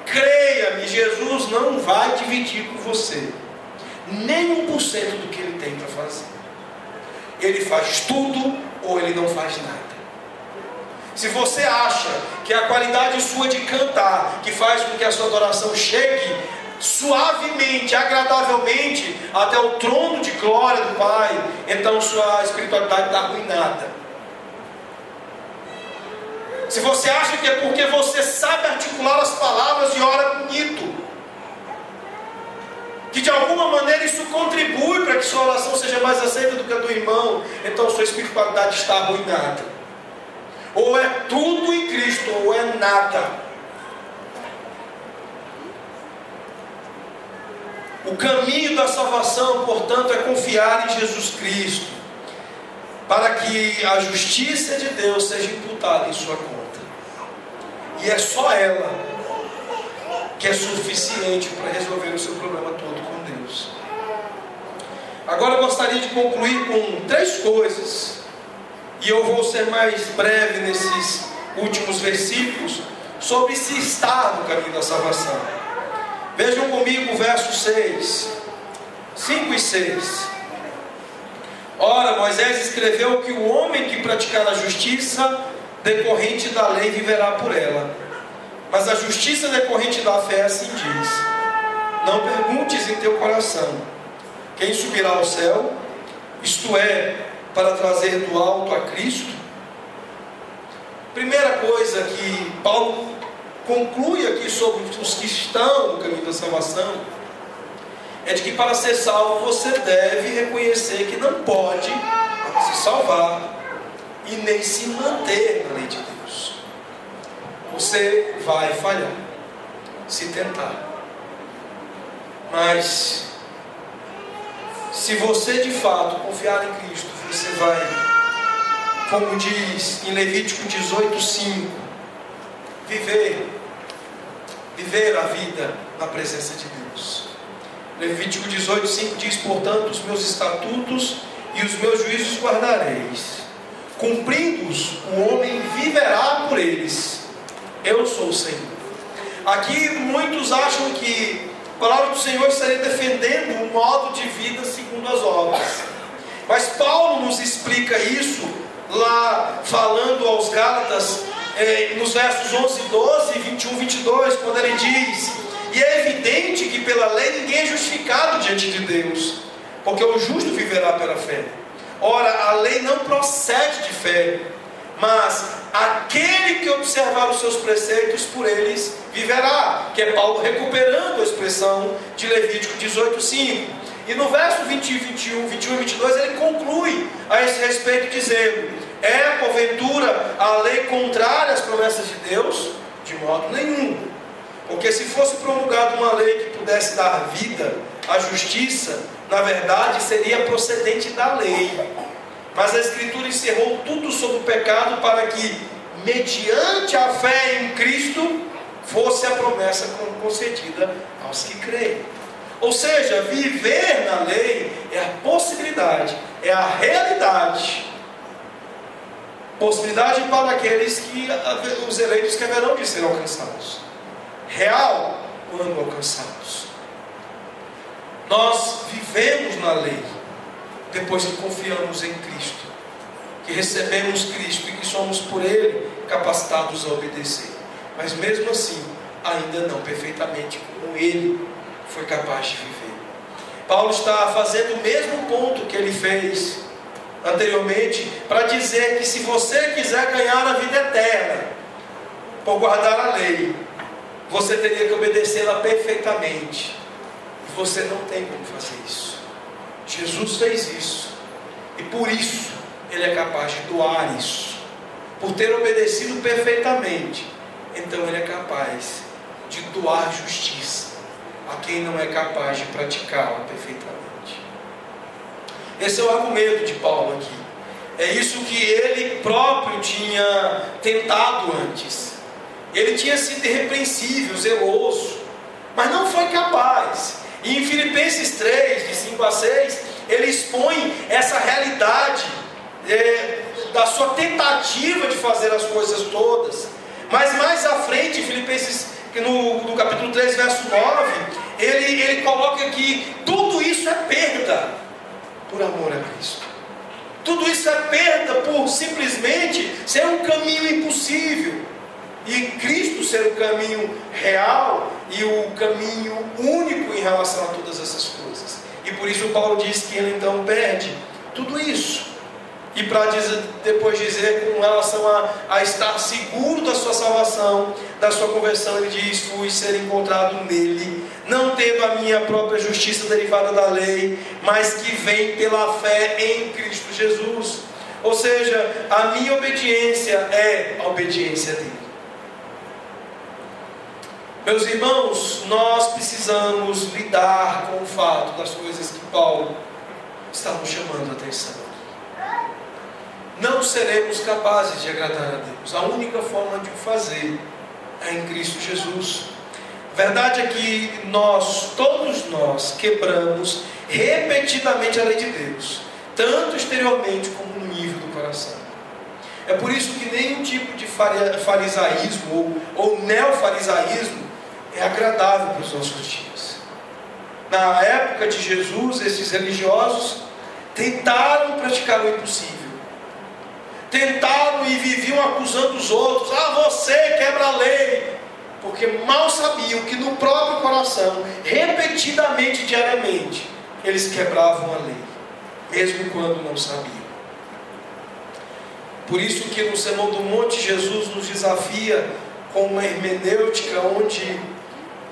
Creia-me, Jesus não vai dividir com você nem 1% do que ele tem para fazer. Ele faz tudo ou ele não faz nada. Se você acha que a qualidade sua de cantar, que faz com que a sua adoração chegue suavemente, agradavelmente até o trono de glória do Pai, então sua espiritualidade está arruinada. Se você acha que é porque você sabe articular as palavras e ora bonito, que de alguma maneira isso contribui para que sua oração seja mais aceita do que a do irmão, então sua espiritualidade está arruinada. Ou é tudo em Cristo, ou é nada. O caminho da salvação, portanto, é confiar em Jesus Cristo, para que a justiça de Deus seja imputada em sua conta. E é só ela que é suficiente para resolver o seu problema todo com Deus. Agora eu gostaria de concluir com 3 coisas, e eu vou ser mais breve nesses últimos versículos, sobre se estar no caminho da salvação. Vejam comigo o verso 5 e 6. Ora, Moisés escreveu que o homem que praticar a justiça decorrente da lei viverá por ela. Mas a justiça decorrente da fé assim diz: não perguntes em teu coração: quem subirá ao céu? Isto é, para trazer do alto a Cristo? Primeira coisa que Paulo conclui aqui sobre os que estão no caminho da salvação é de que para ser salvo você deve reconhecer que não pode se salvar e nem se manter na lei de Deus. Você vai falhar se tentar, mas se você de fato confiar em Cristo, você vai, como diz em Levítico 18:5, viver a vida na presença de Deus. Levítico 18:5 diz: portanto, os meus estatutos e os meus juízos guardareis, cumprindo-os, o homem viverá por eles. Eu sou o Senhor. Aqui muitos acham que a palavra do Senhor estaria defendendo um modo de vida segundo as obras, mas Paulo nos explica isso lá falando aos Gálatas, nos versos 11, 12, 21, 22, quando ele diz: e é evidente que pela lei ninguém é justificado diante de Deus, porque o justo viverá pela fé. Ora, a lei não procede de fé, mas aquele que observar os seus preceitos, por eles viverá. Que é Paulo recuperando a expressão de Levítico 18:5. E no verso 21 e 22 ele conclui a esse respeito dizendo: é porventura a lei contrária às promessas de Deus? De modo nenhum. Porque se fosse promulgada uma lei que pudesse dar vida à justiça, na verdade seria procedente da lei. Mas a Escritura encerrou tudo sobre o pecado, para que, mediante a fé em Cristo, fosse a promessa concedida aos que creem. Ou seja, viver na lei é a possibilidade, é a realidade. Possibilidade para aqueles que, os eleitos que haverão de ser alcançados. Real quando alcançados. Nós vivemos na lei depois que confiamos em Cristo, que recebemos Cristo e que somos por Ele capacitados a obedecer. Mas mesmo assim, ainda não perfeitamente como Ele foi capaz de viver. Paulo está fazendo o mesmo ponto que ele fez anteriormente, para dizer que se você quiser ganhar a vida eterna por guardar a lei, você teria que obedecê-la perfeitamente. E você não tem como fazer isso. Jesus fez isso, e por isso Ele é capaz de doar isso. Por ter obedecido perfeitamente, então Ele é capaz de doar justiça a quem não é capaz de praticá-la perfeitamente. Esse é o argumento de Paulo aqui. É isso que ele próprio tinha tentado antes. Ele tinha sido irrepreensível, zeloso, mas não foi capaz. E em Filipenses 3, de 5 a 6, ele expõe essa realidade da sua tentativa de fazer as coisas todas. Mas mais à frente, em Filipenses, no capítulo 3, verso 9, ele coloca que tudo isso é perda por amor a Cristo. Tudo isso é perda por simplesmente ser um caminho impossível, e Cristo ser o caminho real e o caminho único em relação a todas essas coisas. E por isso Paulo diz que ele então perde tudo isso. E para depois dizer com relação a estar seguro da sua salvação, da sua conversão, ele diz: fui ser encontrado nele, não tendo a minha própria justiça derivada da lei, mas que vem pela fé em Cristo Jesus. Ou seja, a minha obediência é a obediência dele. Meus irmãos, nós precisamos lidar com o fato das coisas que Paulo está nos chamando a atenção. Não seremos capazes de agradar a Deus. A única forma de o fazer é em Cristo Jesus. A verdade é que todos nós, quebramos repetidamente a lei de Deus, tanto exteriormente como no nível do coração. É por isso que nenhum tipo de farisaísmo ou neofarisaísmo é agradável para os nossos dias. Na época de Jesus, esses religiosos tentaram praticar o impossível. Tentaram e viviam acusando os outros: você quebra a lei. Porque mal sabiam que no próprio coração, repetidamente, diariamente, eles quebravam a lei, mesmo quando não sabiam. Por isso que no Sermão do Monte, Jesus nos desafia com uma hermenêutica onde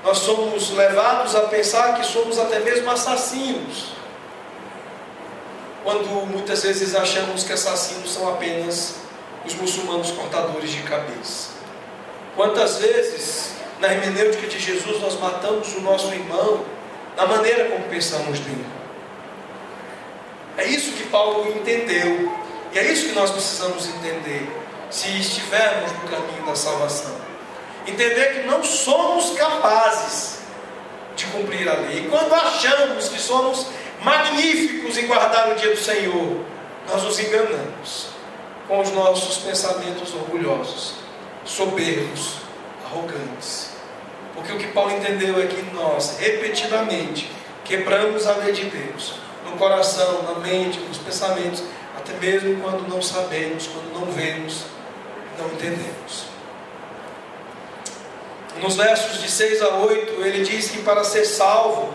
nós somos levados a pensar que somos até mesmo assassinos, quando muitas vezes achamos que assassinos são apenas os muçulmanos cortadores de cabeça. Quantas vezes na hermenêutica de Jesus nós matamos o nosso irmão da maneira como pensamos dele? É isso que Paulo entendeu, e é isso que nós precisamos entender se estivermos no caminho da salvação. Entender que não somos capazes de cumprir a lei. E quando achamos que somos magníficos em guardar o dia do Senhor, nós nos enganamos com os nossos pensamentos orgulhosos, soberbos, arrogantes. Porque o que Paulo entendeu é que nós, repetidamente, quebramos a lei de Deus, no coração, na mente, nos pensamentos, até mesmo quando não sabemos, quando não vemos, não entendemos. Nos versos de 6 a 8, ele diz que para ser salvo,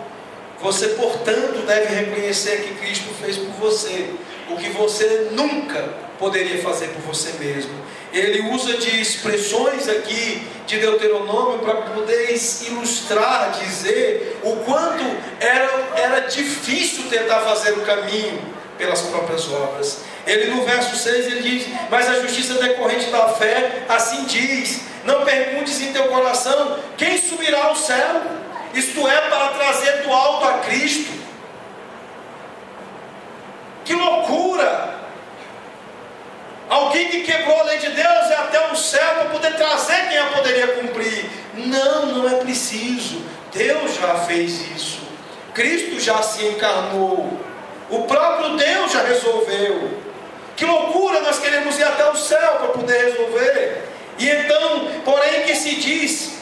você, portanto, deve reconhecer que Cristo fez por você o que você nunca poderia fazer por você mesmo. Ele usa de expressões aqui de Deuteronômio para poder ilustrar, dizer o quanto era difícil tentar fazer o caminho pelas próprias obras. Ele no verso 6 ele diz: mas a justiça decorrente da fé assim diz: não perguntes em teu coração quem subirá ao céu, isto é, para trazer do alto a Cristo. Que loucura! Alguém que quebrou a lei de Deus é até o céu para poder trazer quem a poderia cumprir. já fez isso. Cristo já se encarnou. O próprio Deus já resolveu. Que loucura nós queremos ir até o céu para poder resolver. E então, porém, que se diz: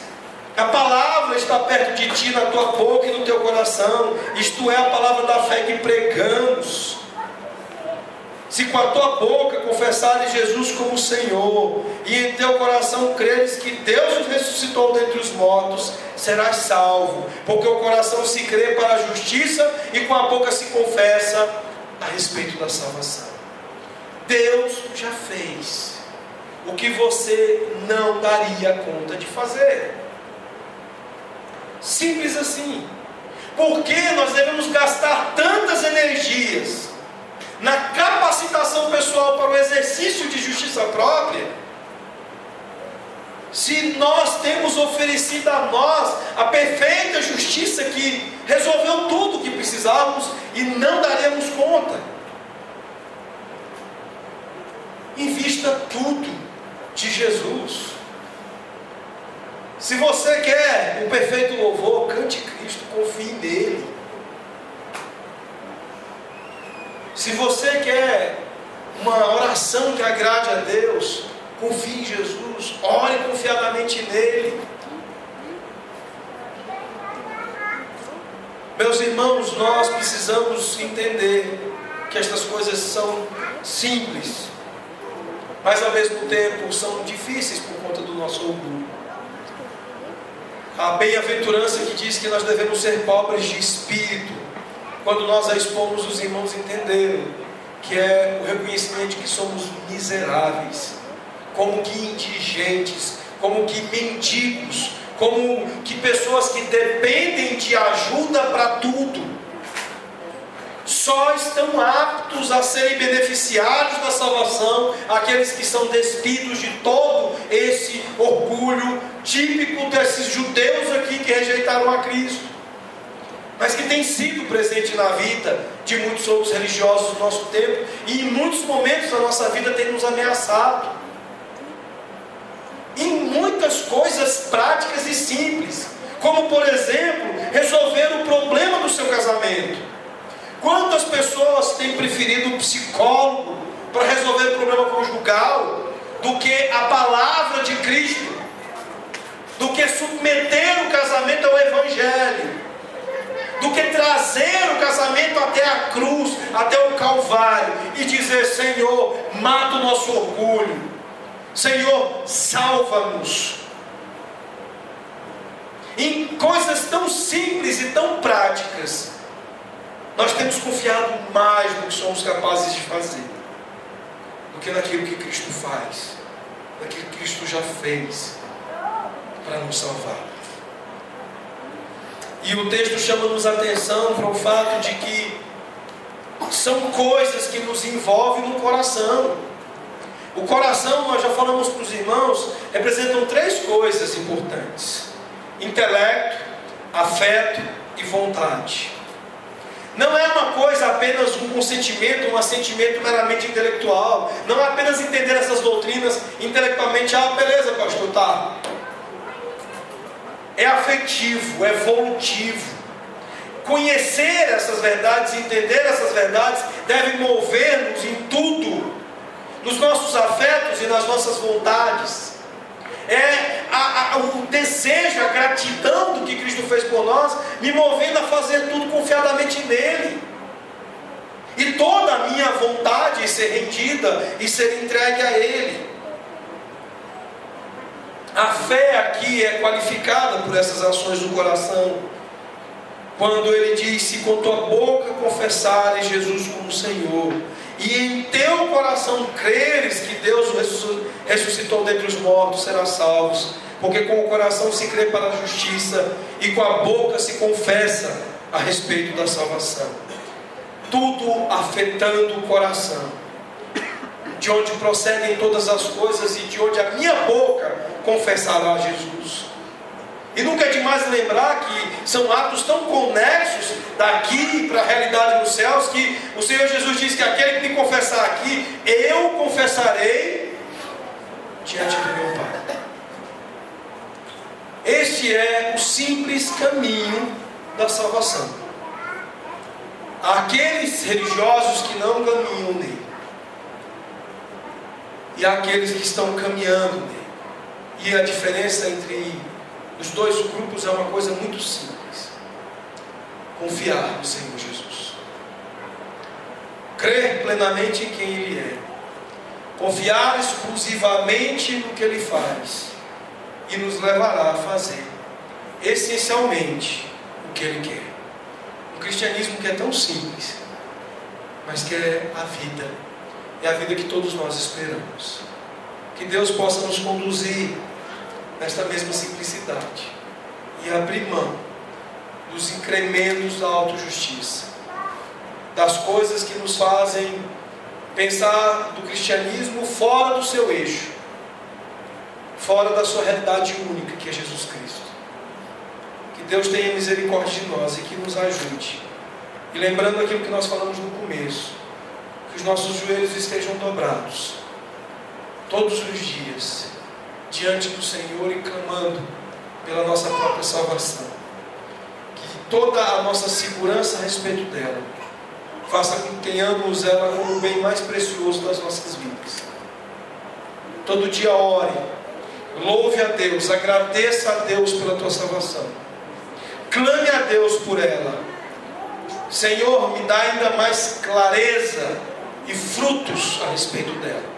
a palavra está perto de ti, na tua boca e no teu coração. Isto é a palavra da fé que pregamos. Se com a tua boca confessares Jesus como Senhor, e em teu coração creres que Deus o ressuscitou dentre os mortos, serás salvo. Porque o coração se crê para a justiça, e com a boca se confessa a respeito da salvação. Deus já fez o que você não daria conta de fazer. Simples assim. Por que nós devemos gastar tantas energias na capacitação pessoal para o exercício de justiça própria, se nós temos oferecido a nós a perfeita justiça que resolveu tudo o que precisávamos e não daremos conta? Invista tudo de Jesus. Se você quer um perfeito louvor, cante Cristo, confie nele. Se você quer uma oração que agrade a Deus, confie em Jesus, ore confiadamente nele. Meus irmãos, nós precisamos entender que estas coisas são simples, mas ao mesmo tempo são difíceis por conta do nosso orgulho. A bem-aventurança que diz que nós devemos ser pobres de espírito, quando nós a expomos, os irmãos entenderam que é o reconhecimento de que somos miseráveis, como que indigentes, como que mendigos, como que pessoas que dependem de ajuda para tudo. Só estão aptos a serem beneficiados da salvação aqueles que são despidos de todo esse orgulho típico desses judeus aqui que rejeitaram a Cristo, mas que tem sido presente na vida de muitos outros religiosos do nosso tempo, e em muitos momentos da nossa vida tem nos ameaçado, em muitas coisas práticas e simples, como por exemplo, resolver o problema do seu casamento. Quantas pessoas têm preferido um psicólogo para resolver o problema conjugal do que a palavra de Cristo, do que submeter o casamento ao Evangelho, do que trazer o casamento até a cruz, até o Calvário, e dizer: Senhor, mata o nosso orgulho, Senhor, salva-nos. Em coisas tão simples e tão práticas, nós temos confiado mais no que somos capazes de fazer, do que naquilo que Cristo faz, naquilo que Cristo já fez para nos salvar. E o texto chama-nos a atenção para o fato de que são coisas que nos envolvem no coração. O coração, nós já falamos para os irmãos, representam 3 coisas importantes: intelecto, afeto e vontade. Não é uma coisa apenas um sentimento, um assentimento meramente intelectual. Não é apenas entender essas doutrinas intelectualmente. Ah, beleza, pastor, tá. É afetivo, é volutivo. Conhecer essas verdades, entender essas verdades, deve mover-nos em tudo, nos nossos afetos e nas nossas vontades. É o desejo, a gratidão do que Cristo fez por nós, me movendo a fazer tudo confiadamente nele. E toda a minha vontade ser rendida e ser entregue a ele. A fé aqui é qualificada por essas ações do coração. Quando ele diz: se com tua boca confessares Jesus como Senhor, e em teu coração creres que Deus ressuscitou dentre os mortos, serás salvos. Porque com o coração se crê para a justiça, e com a boca se confessa a respeito da salvação. Tudo afetando o coração, de onde procedem todas as coisas, e de onde a minha boca confessará Jesus. E nunca é demais lembrar que são atos tão conexos daqui para a realidade dos céus, que o Senhor Jesus diz que aquele que me confessar aqui, eu confessarei diante do meu Pai. Este é o simples caminho da salvação. Aqueles religiosos que não caminham nele, e aqueles que estão caminhando nele. E a diferença entre os dois grupos é uma coisa muito simples: confiar no Senhor Jesus, crer plenamente em quem Ele é, confiar exclusivamente no que Ele faz, e nos levará a fazer essencialmente o que Ele quer. Um cristianismo que é tão simples, mas que é a vida, é a vida que todos nós esperamos. Que Deus possa nos conduzir nesta mesma simplicidade e abrir mão dos incrementos da autojustiça, das coisas que nos fazem pensar do cristianismo fora do seu eixo, fora da sua realidade única, que é Jesus Cristo. Que Deus tenha misericórdia de nós e que nos ajude. E lembrando aquilo que nós falamos no começo, que os nossos joelhos estejam dobrados todos os dias diante do Senhor e clamando pela nossa própria salvação. Que toda a nossa segurança a respeito dela faça com que tenhamos ela como o bem mais precioso das nossas vidas. Todo dia ore, louve a Deus, agradeça a Deus pela tua salvação, clame a Deus por ela. Senhor, me dá ainda mais clareza e frutos a respeito dela.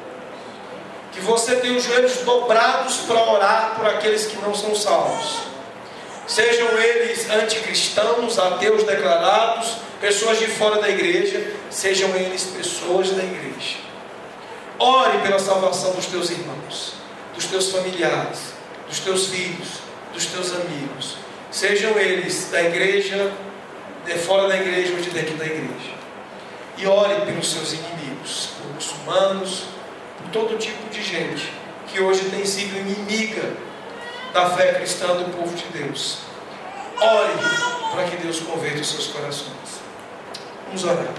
Que você tenha os joelhos dobrados para orar por aqueles que não são salvos, sejam eles anticristãos, ateus declarados, pessoas de fora da igreja, sejam eles pessoas da igreja. Ore pela salvação dos teus irmãos, dos teus familiares, dos teus filhos, dos teus amigos, sejam eles da igreja, de fora da igreja ou de dentro da igreja. E ore pelos seus inimigos, por muçulmanos, por todo tipo de gente que hoje tem sido inimiga da fé cristã do povo de Deus. Ore para que Deus converta os seus corações. Vamos orar.